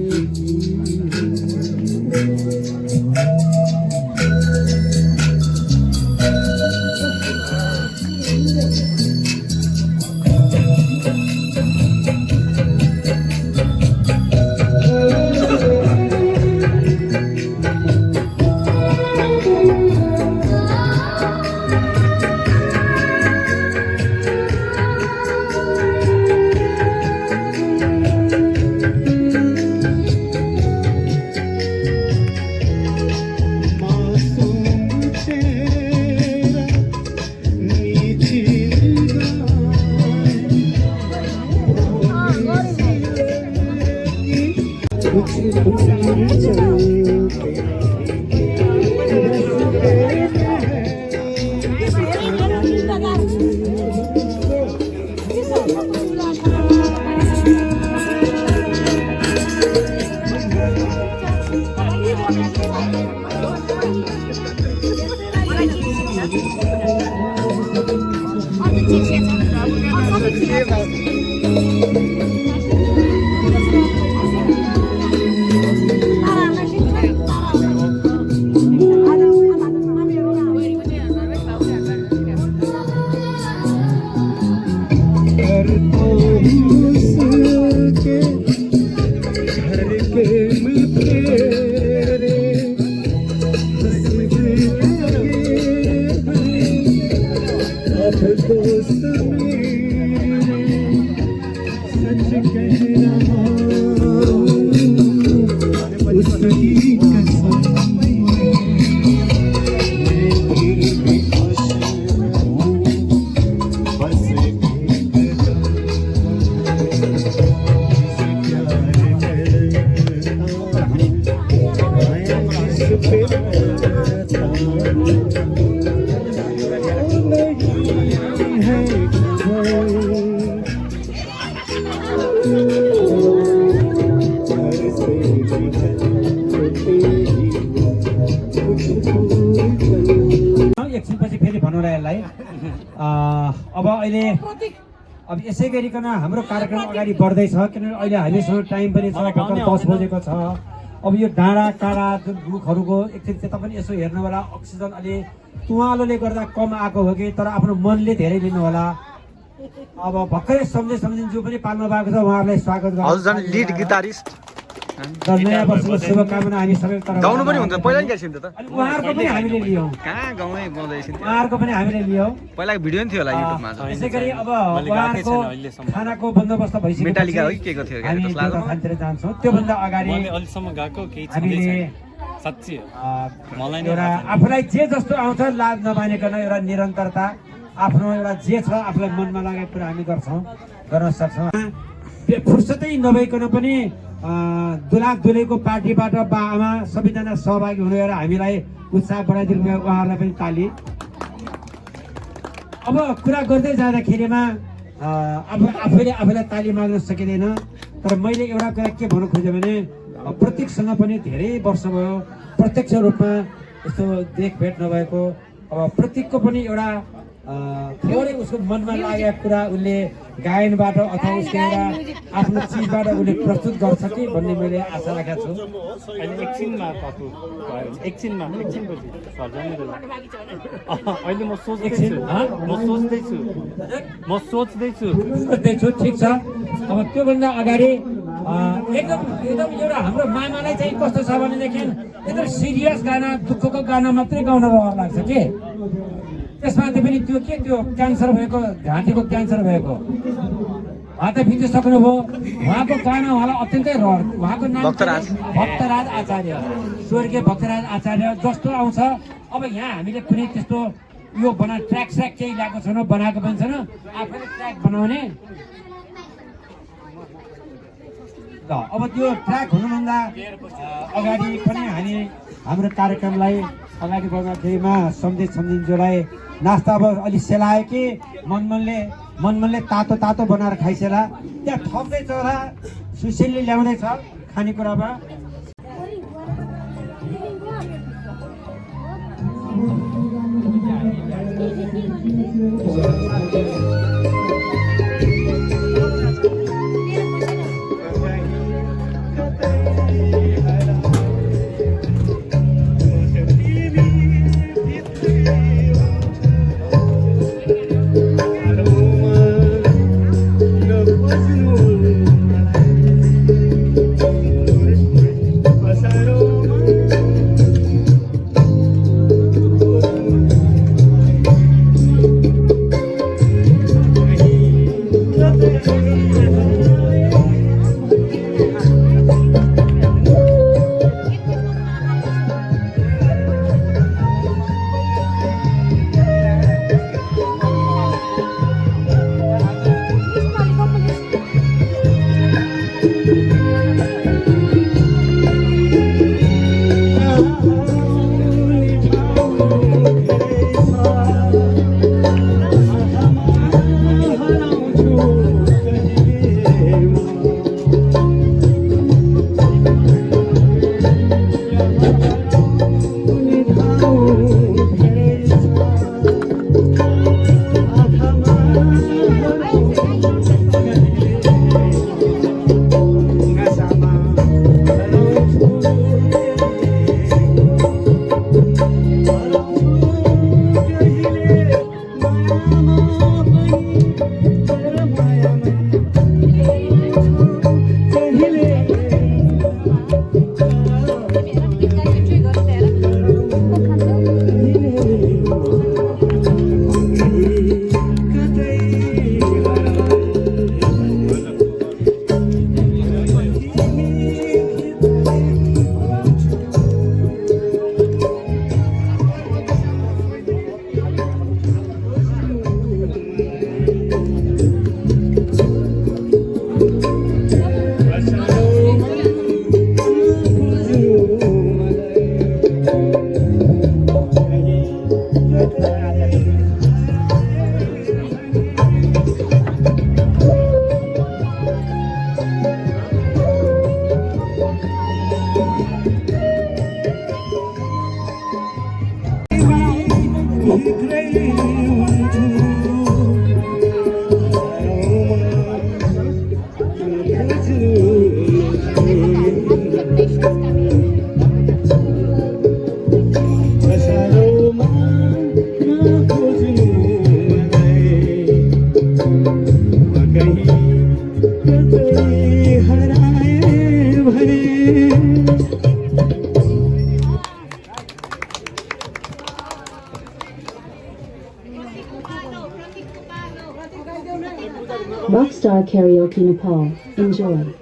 एकछिनपछि फेरि भनौँ र यसलाई अब अहिले अब यसै गरिकन हाम्रो कार्यक्रम अगाडि बढ्दैछ किनभने अहिले हामीसँग टाइम पनि छ भर्खर 10 बजेको छ। अब यो डाँडा काँडा जुन रुखहरूको एकछिन त्यता पनि यसो हेर्नु होला। अक्सिजन अलि तुवालोले गर्दा कम आएको हो कि तर आफ्नो मनले धेरै लिनु होला। अब भर्खरै सम्झिन्जु पनि पाल्नु भएको छ, उहाँहरूलाई स्वागत गर्छु। लिड गिटारिस्ट नयाँ वर्षको शुभकामना हामी सबै तर्फ गाउनु पनि हुन्छ पहिला नि गाइसिन त अनि उहाँहरूको पनि हामीले लियौँ। कहाँ गाउँै गाउँदैछिन् उहाँहरूको पनि हामीले लियौँ। पहिलाको भिडियो नि थियो होला युट्युबमा यसै गरी अब उहाँहरूको खानाको बन्दोबस्त भइसक्यो। मेटालिका हो कि के को थियो हामी खानातिर जान्छौँ। त्योभन्दा अगाडि अहिलेसम्म गएको केही हामीले साँच्चै एउटा आफूलाई जे जस्तो आउँछ लाज नमानिकन एउटा निरन्तरता आफ्नो एउटा जे छ आफूलाई मनमा लागेको कुरा हामी गर्न सक्छौँ। फुर्सदै नभइकन पनि दुला दुलैको पार्टीबाट बा आमा सबैजना सहभागी हुनु र हामीलाई उत्साह बढाइदिनु भयो। उहाँहरूलाई पनि ताली। अब कुरा गर्दै जाँदाखेरिमा अब आफैलाई ताली माग्न सकिँदैन, तर मैले एउटा कुरा के भन्न खोजेँ भने प्रतीकसँग पनि धेरै वर्ष भयो प्रत्यक्ष रूपमा यस्तो देखभेट नभएको। अब प्रतीकको पनि एउटा थोरै उसको मनमा लागेको कुरा उसले गायनबाट अथवा उसको एउटा आफ्नो चिजबाट उसले प्रस्तुत गर्छ कि भन्ने मैले आशा राखेको छु। अहिले एकछिनमा एकछिनपछि अहिले म सोच्दैछु। ठिक छ। अब त्योभन्दा अगाडि एकदम एउटा हाम्रो मामालाई चाहिँ कस्तो छ भनेदेखि एकदम सिरियस गाना दुःखको गाना मात्रै गाउन रहर लाग्छ कि त्यसमाथि पनि त्यो क्यान्सर भएको घाँटीको क्यान्सर भएको उहाँ त बितिसक्नुभयो। उहाँको गाना उहाँलाई अत्यन्तै रहर। उहाँको नाम भक्तराज आचार्य, स्वर्गीय भक्तराज आचार्य जस्तो आउँछ। अब यहाँ हामीले कुनै त्यस्तो यो ट्र्याक केही ल्याएको छैन, बनाएको पनि छैन, आफैले ट्र्याक बनाउने। अब त्यो ट्र्याक हुनुभन्दा अगाडि पनि हामी हाम्रो कार्यक्रमलाई अगाडि बढ्दाखेरिमा सम्झिन्जुलाई नास्ता अब अलि सेलायो कि मनमनले तातो बनाएर खाइसेला। त्यहाँ थप्दैछ होला, सुशीलले ल्याउँदैछ खानेकुरामा। Rockstar Karaoke Nepal. Enjoy.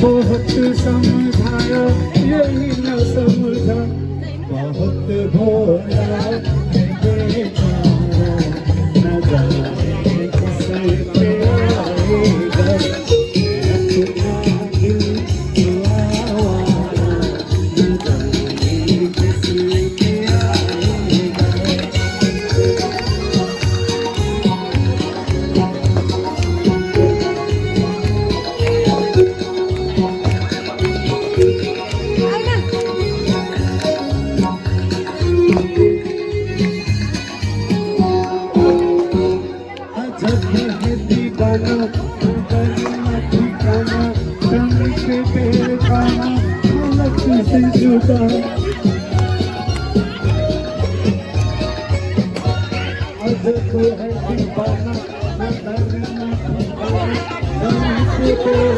बहुत समझाया यही न समझा बहुत भोला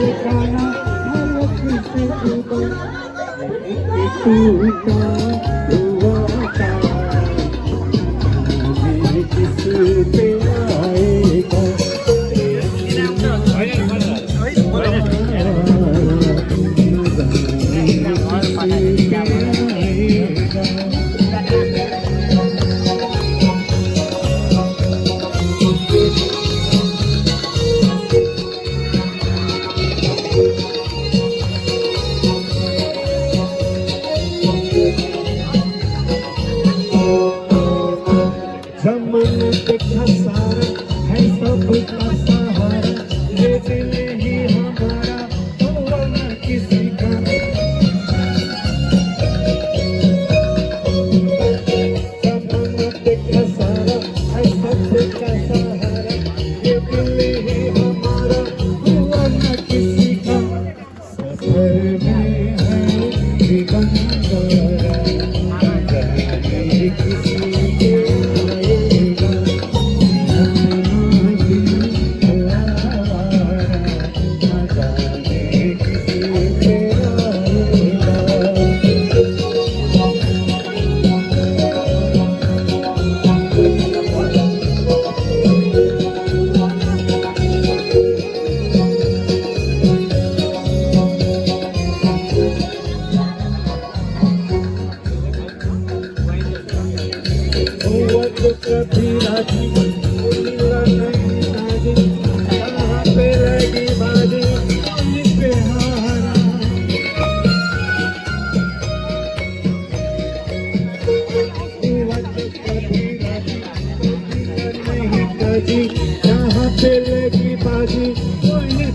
बेचारा न जाने किसे पे आएगा अपना दिल आवारा न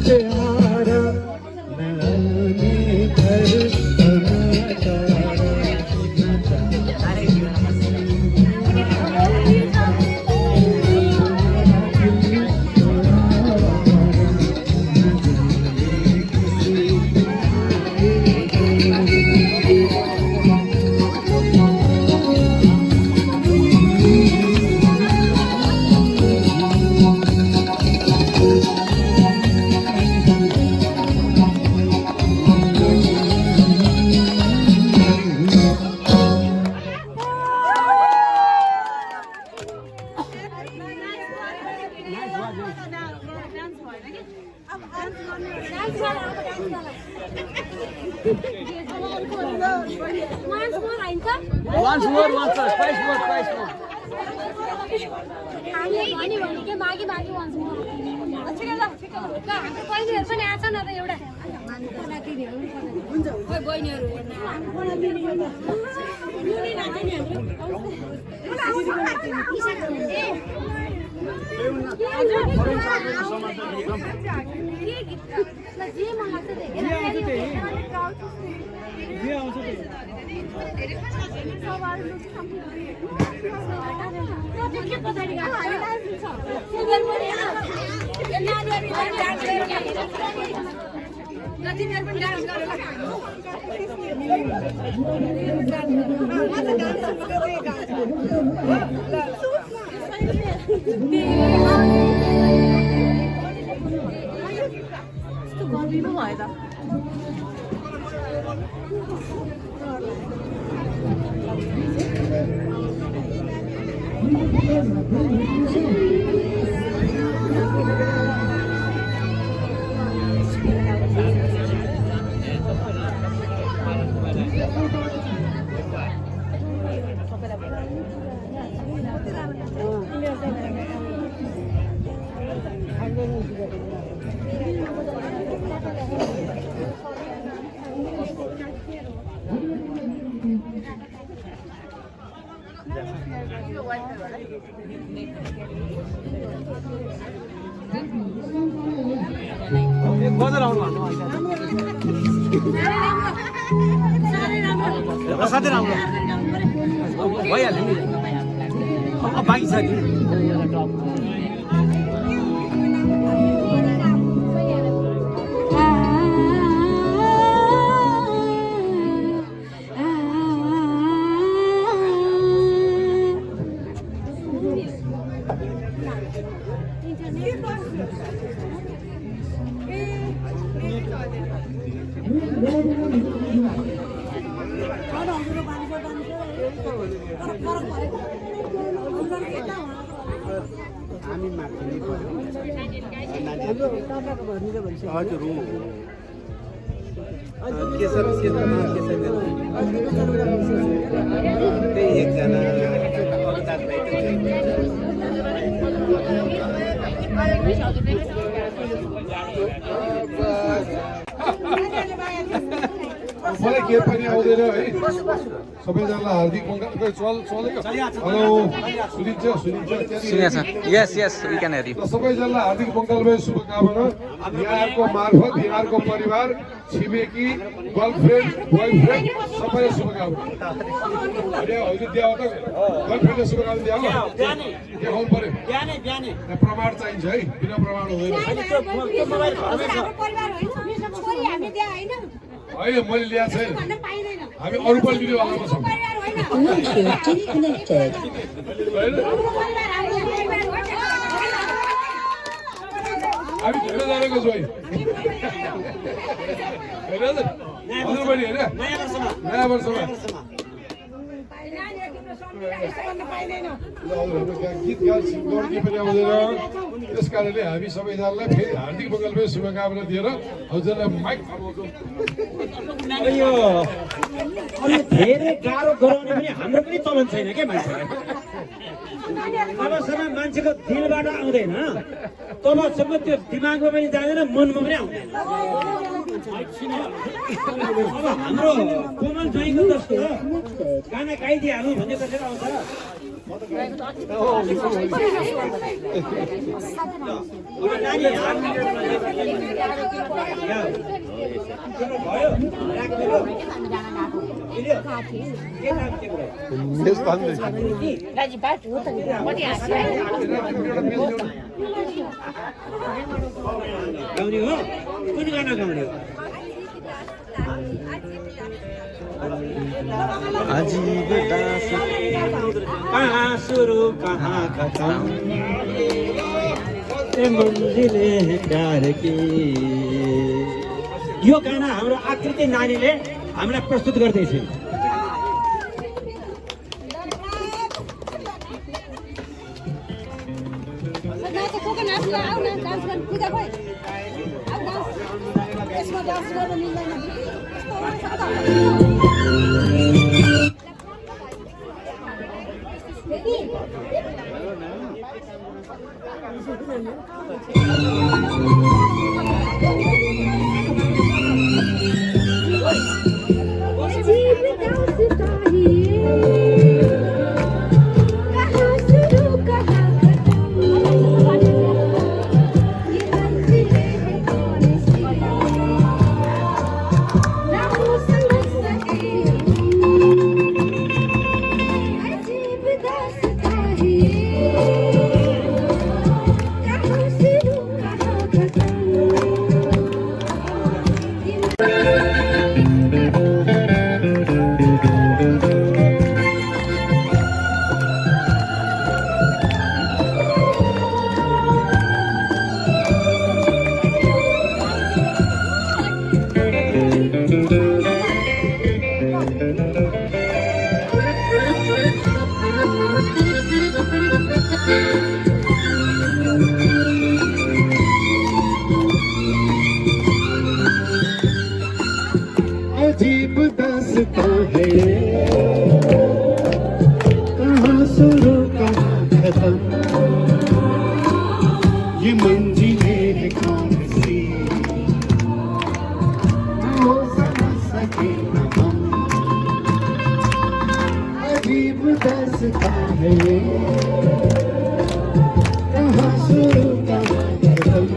जाने किसे पे आएगा मागी मागी भन्छ म ल हाम्रो पहिलेहरु पनि आछ न त एउटा साथै राम्रो भइहाल्यो नि बाँकी छ नि हजुर हो केसर त्यही एकजना मलाई के पनि आउँदैन है सबैजनालाई हार्दिक मङ्गल चलेको हेलो सुनिन्छ यस यस वी क्यान हेयर यु सबैजनालाई हार्दिक मङ्गलमय शुभकामना यहाँको मार्फत यहाँको परिवार छिमेकी गर्लफ्रेन्ड बोयफ्रेन्ड सबैलाई शुभकामना हजुर दिया हो त गर्लफ्रेन्डले शुभकामना दिया हो देखाउनु पर्यो प्रमाण चाहिन्छ है बिना प्रमाण हुँदैन होइन मैले ल्याएको छैन हामी अरू पनि भिडियोवालामा छौँ हामी धेरैजनाको छु है हजुर बहिनी होइन नयाँ वर्षमा गीत गाउने पनि आउँदैन त्यस कारणले हामी सबैजनालाई फेरि हार्दिक मङ्गलमय शुभकामना दिएर हजुरलाई माइक धेरै गाह्रो गराउने पनि हाम्रो पनि चलन छैन क्या मान्छेलाई जबसम्म मान्छेको दिलबाट आउँदैन तबसम्म त्यो दिमागमा पनि जाँदैन मनमा पनि आउँदैन अब हाम्रो कोमल ज्वाइँको जस्तो गाना गाइदिइहाल्नु भन्ने कसरी आउँछ गाउने हो कुन गाना गाउने हो अजीब दास कहाँ सुरु कहाँ खत्म मंजिले प्यार की यो गाना हाम्रो आकृति नानीले हामीलाई प्रस्तुत गर्दैछ शुरू कहाँ खत्म ये मंजिलें कौन सी वो समझ सके न हम अजीब दास्तां है ये कहाँ शुरू कहाँ खत्म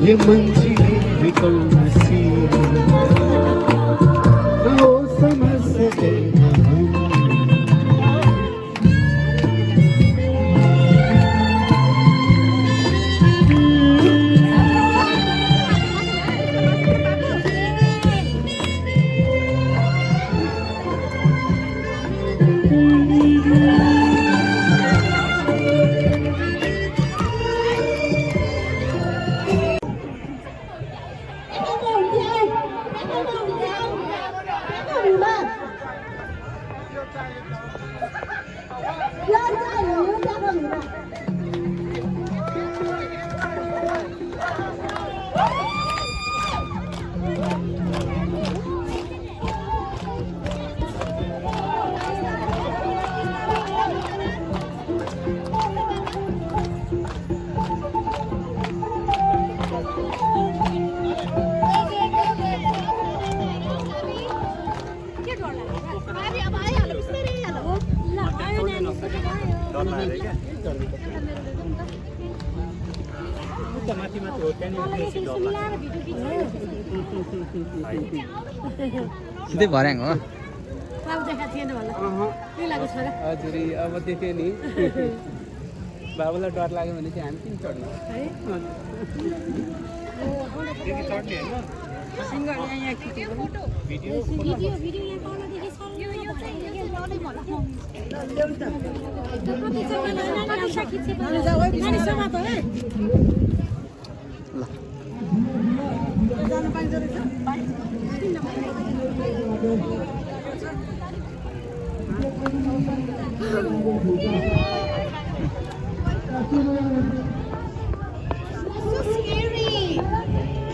ये मंजिलें कौन सी वो समझ सके न हम सिधै भर्याङ हो हजुर अब देख्यो नि बाबुलाई डर लाग्यो भने चाहिँ हामी किन चढ्नु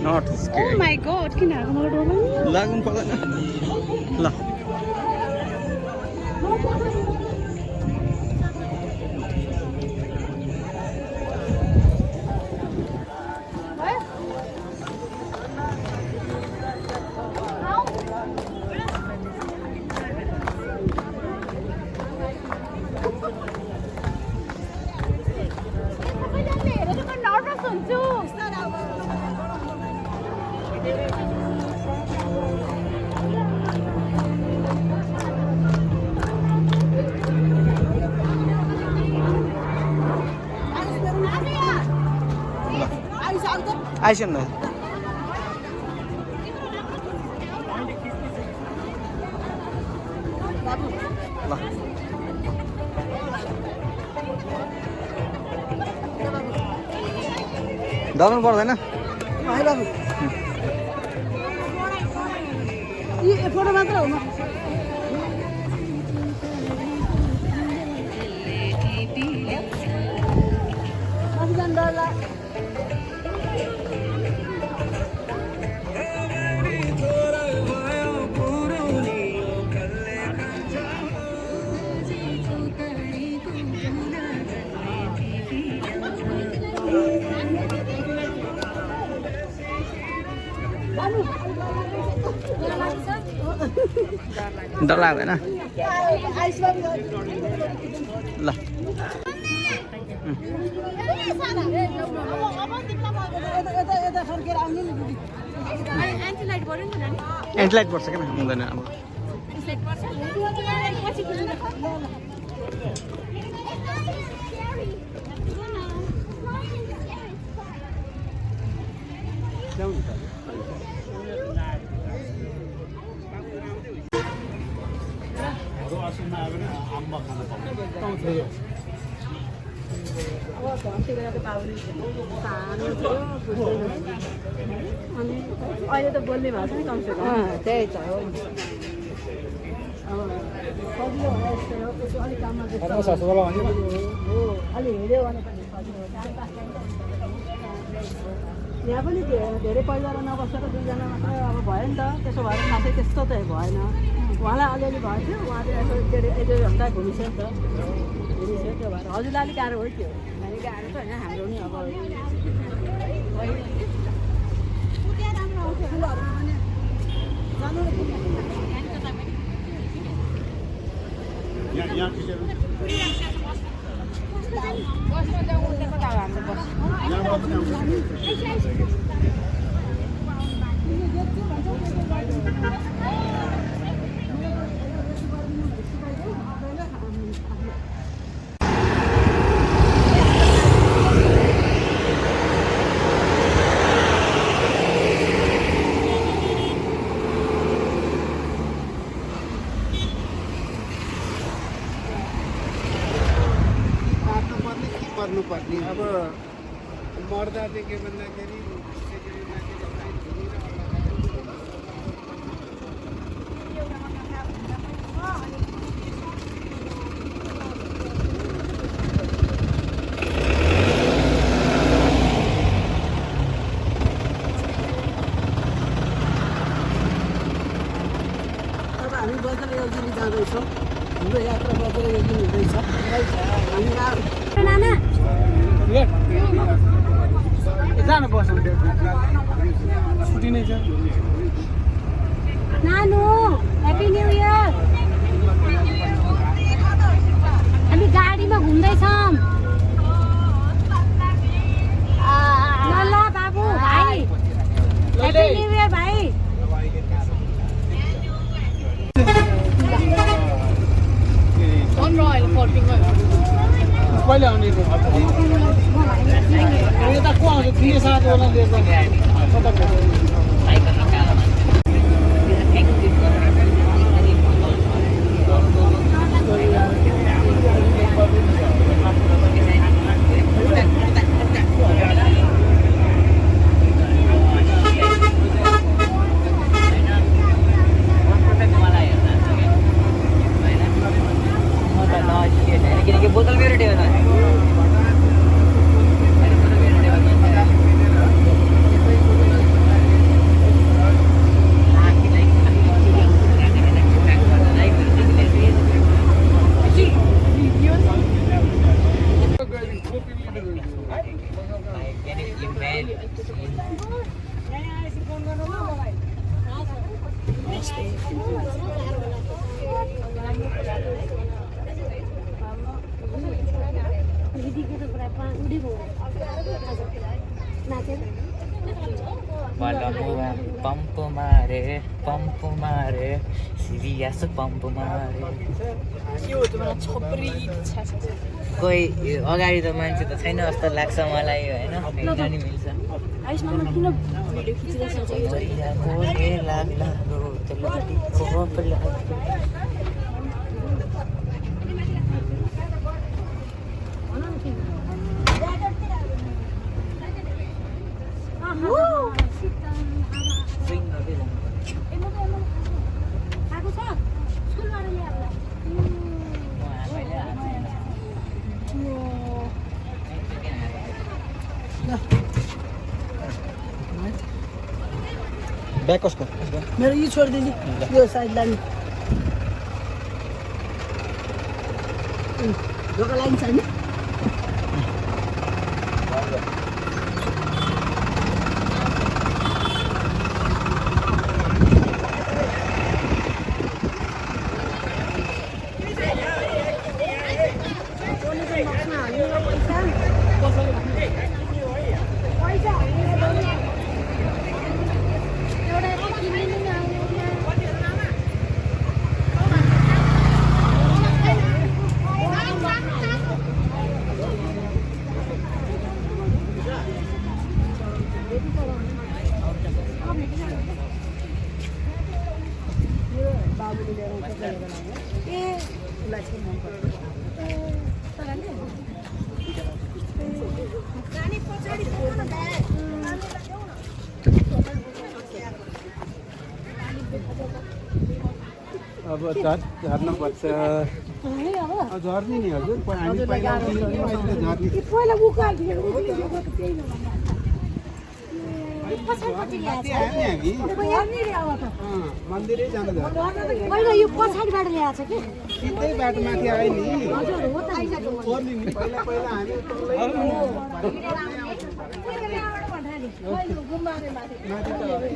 Not scary. Oh my god, किन हाल्नु मलाई डर लाग्यो लाग्नु पर्दैन ल आइसक्नु ल डराउनु पर्दैन फोटो मात्र हो डर लाग्दैन ल एन्टिलाइट पर्छ क्या हुँदैन अब अहिले त बोल्ने भएको छ नि कमसेकम त्यही त हो सजिलो होला यस्तै हो यसो अलिक काममा अलि हेऱ्यो भने पनि सजिलो यहाँ पनि धेरै पहिला नबस्दा त दुईजना मात्र अब भयो नि त त्यसो भएर खासै त्यस्तो त भएन उहाँलाई अलिअलि भयो थियो उहाँले यसो के अरे भन्दा घुमिसक्यो नि त घुमिसक्यो त्यो भएर हजुरलाई अलिक गाह्रो हो त्यो हामी गाह्रो त होइन हाम्रो नि अब पर्नुपर्ने अब मर्दा चाहिँ के भन्दाखेरि अब हामी बजार योगिनी जाँदैछौँ हाम्रो यात्रा बजार योगिनी हुँदैछ हामी नाना जानु पर्छ छुट्टी नै छ नानु ह्याप्पी न्यू इयर हामी गाडीमा घुम्दैछौँ ल ल बाबु भाइ ह्याप्पी न्यू इयर भाइ कहिले आउने यता को आउँछ 3-7 वाला लिएर बोतल मेरो टेबल पंप मारे सीरियस पंप मारे कोही अगाडि त मान्छे त छैन जस्तो लाग्छ मलाई हैन हिँड्न नि मिल्छ बैक कसको मेरो यो छोडिदिनु यो साइड लाइन ढोका लाइन छ नि अब झर्न पर्छ झर्ने नि हजुर हामी पहिला झर्ने पछाडिपट्टि ल्याएको छ हामी यहाँनिर आऊ त मन्दिरै जानु छ पहिला यो पछाडिबाट ल्याएको छ कि सिधै बाटो माथि आयो नि हजुर हो त ओर्ली नि पहिला पहिला हामी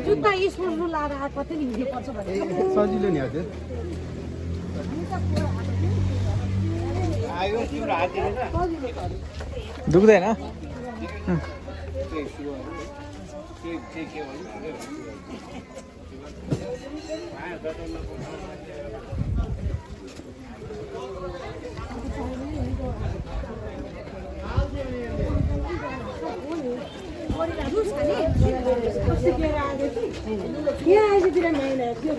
जुत्ता स्पोर्ट्समा लाएर आएको कति हिँड्नु पर्छ भने सजिलो नि हजुर आयो तिम्रो हात दुख्दैन यहाँ आएपछि महिना थियो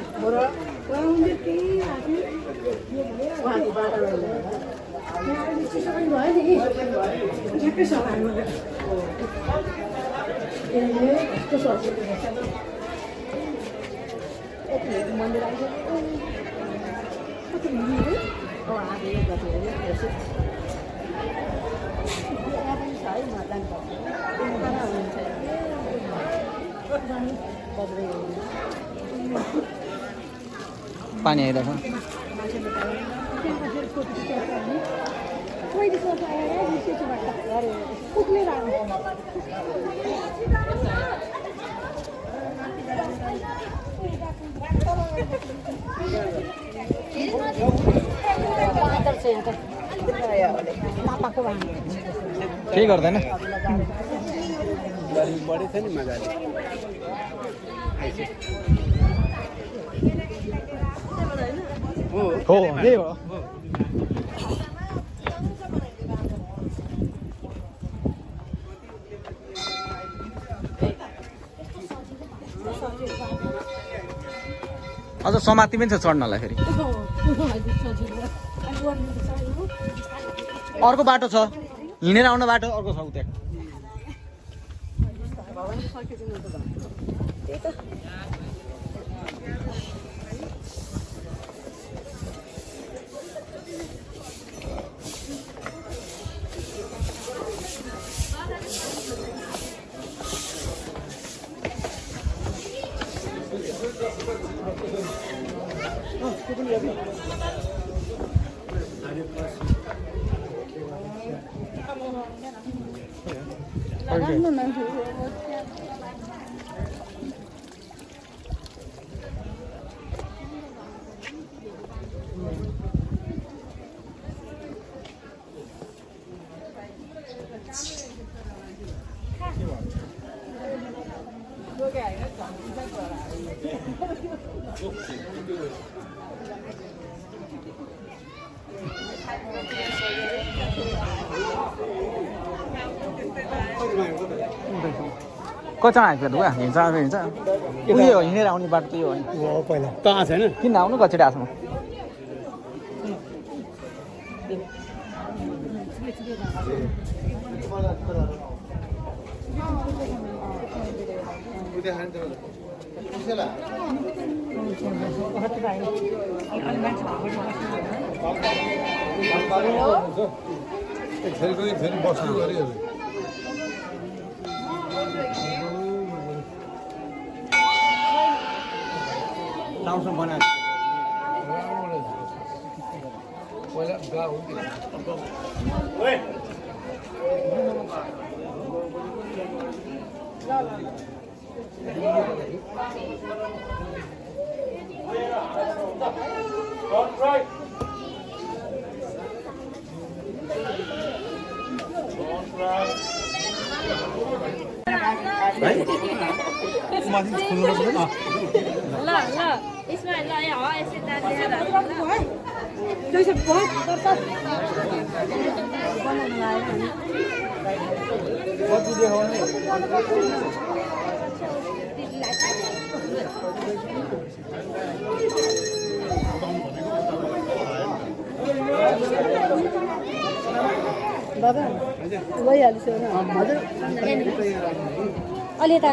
भयो नि ठ्याक्कै सघारमा मन्दिर आइसक्यो कति पानी आइरहेको केही गर्दैन बढी छ नि मजाले हो त्यही हो अझ समाति पनि छ चढ्नलाई फेरि अर्को बाटो छ हिँडेर आउने बाटो अर्को छ उता कहाँ आइपुग्यो दुवा हिँड्छ हिँड्छ उयो हिँडेर आउने बाटो त यो हो पहिला कहाँ छैन किन आउनु कचेडासम्म फेरि बस्नु गऱ्यो राम्रोसँग बनाएको पहिला गा हुन्थ्यो ल यसमा ल यहाँ यसै तातेर बाबा भइहाल्छ अलि यता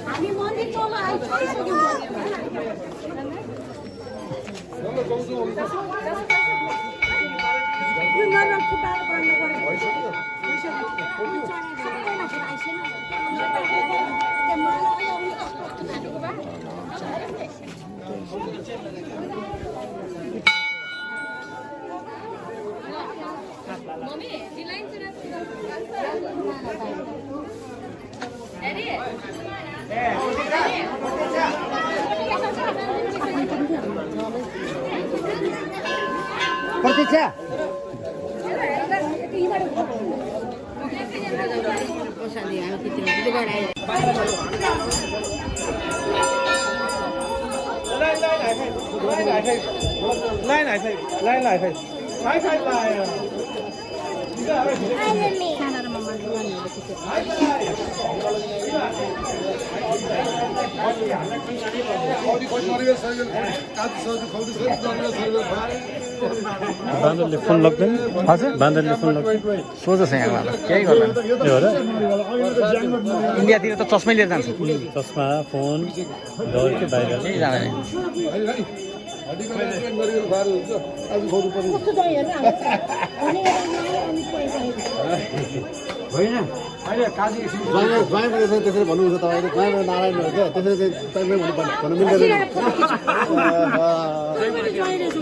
हामी मन्दिर तल आइसक्यौँ प्रतीक्षा बाँदरले फोन लग्दैन हजुर बाँदरले फोन लग्दैन सोझो छ यहाँबाट केही गर्दैन ए हो र इन्डियातिर त चस्मै लिएर जान्छ चस्मा फोन डर के बाहिर केही जाँदैन होइन अहिले काजी त्यसरी भन्नुहुन्छ तपाईँले ज्वाइँबाट नारायण हो क्या त्यसरी चाहिँ तपाईँले भन्नु मिल्दैन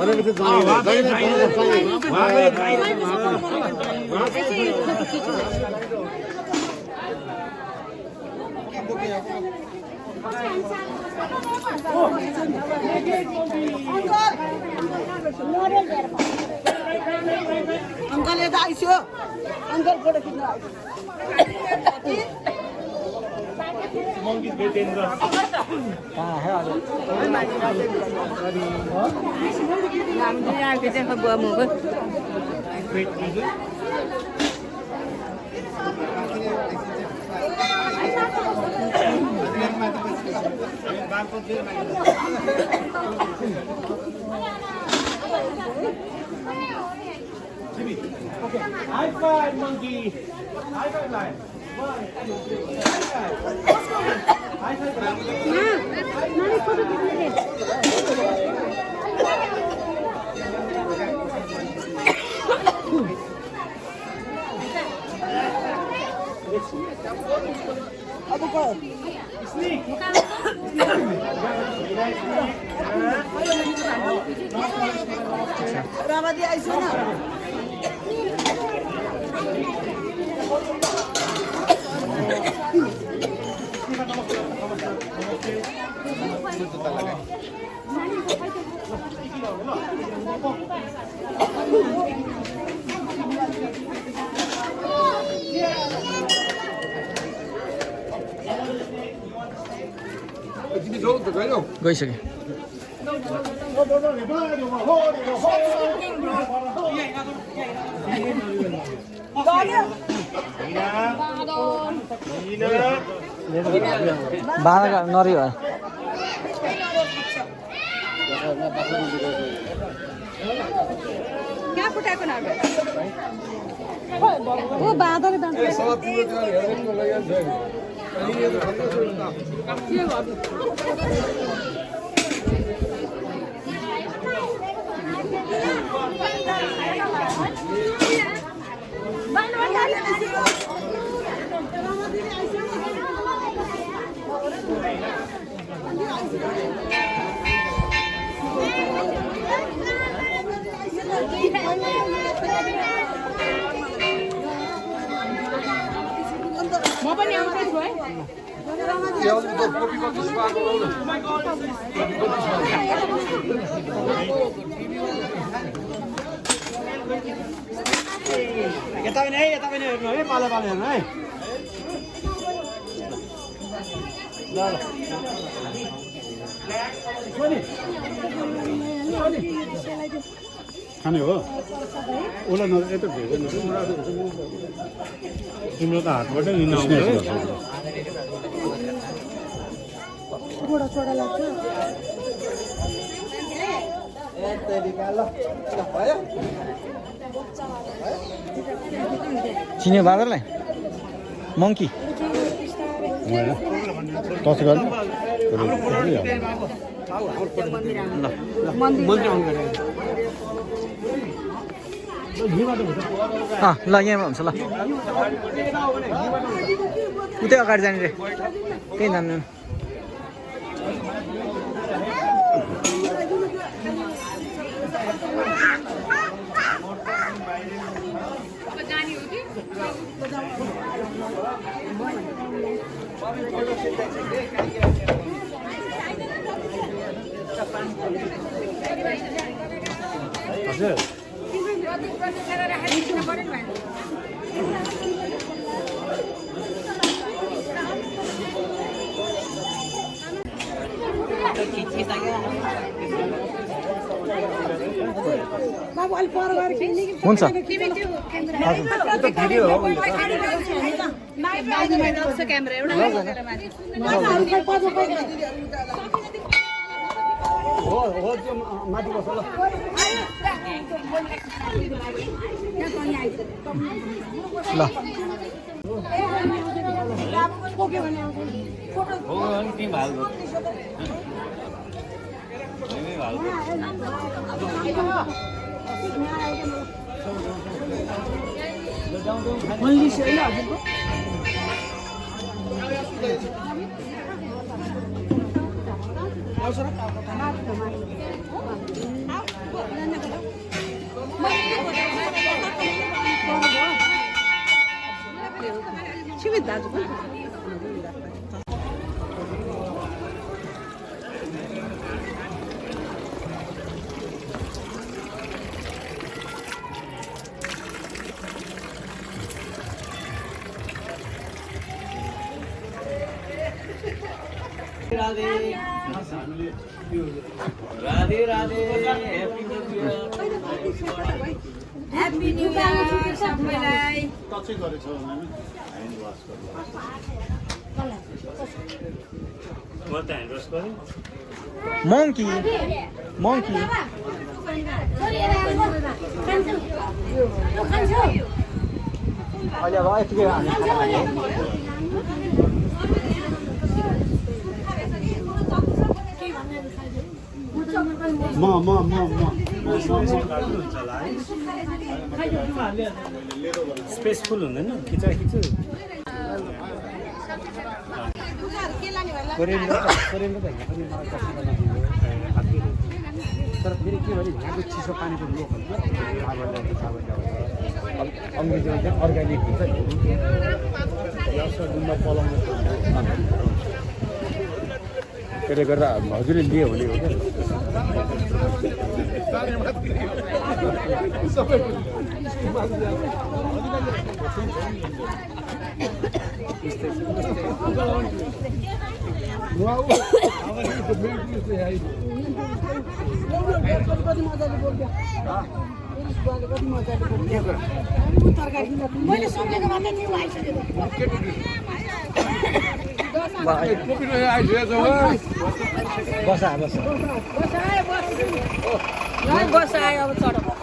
भनेपछि अङ्कलले त आइसो अङ्कल फोटो खिच्नु High five, monkey. High five, line. High five. Ramadi iso न गइसक्यो बाँधेको नरी भयो कहाँ फुटाएको न ओ बाँदर म पनि आउँछु है यता पनि हेर्नु है पालो पालो हेर्नु है ल खाने हो उसलाई यता भेट्दैन तिम्रो त हातबाटै लिन आउँछ छोडा छोडा लाग्छ चिन्यो बाँदरलाई मङ्की टच गर्नु ल यहीँमा हुन्छ ल उतै अगाडि जाने रे त्यही जानु हजुर हुन्छ ल Radhe Radhe happy new year सबैलाई टचै गरेछौ हामी ह्यान्ड वास म त ह्यान्ड वास गरेँ मोङ्की अहिले अब यतिकै स्पेसफुल हुँदैन खिचाखिच तर फेरि के भने यहाँको चिसो पानीको लोक हुन्छ अङ्ग्रेजीमा चाहिँ अर्ग्यानिक हुन्छ त्यसले गर्दा हजुरले लियो भने हो मैले सम्झेको भन्दा नि आइसकेको बसा बसायो अब चढ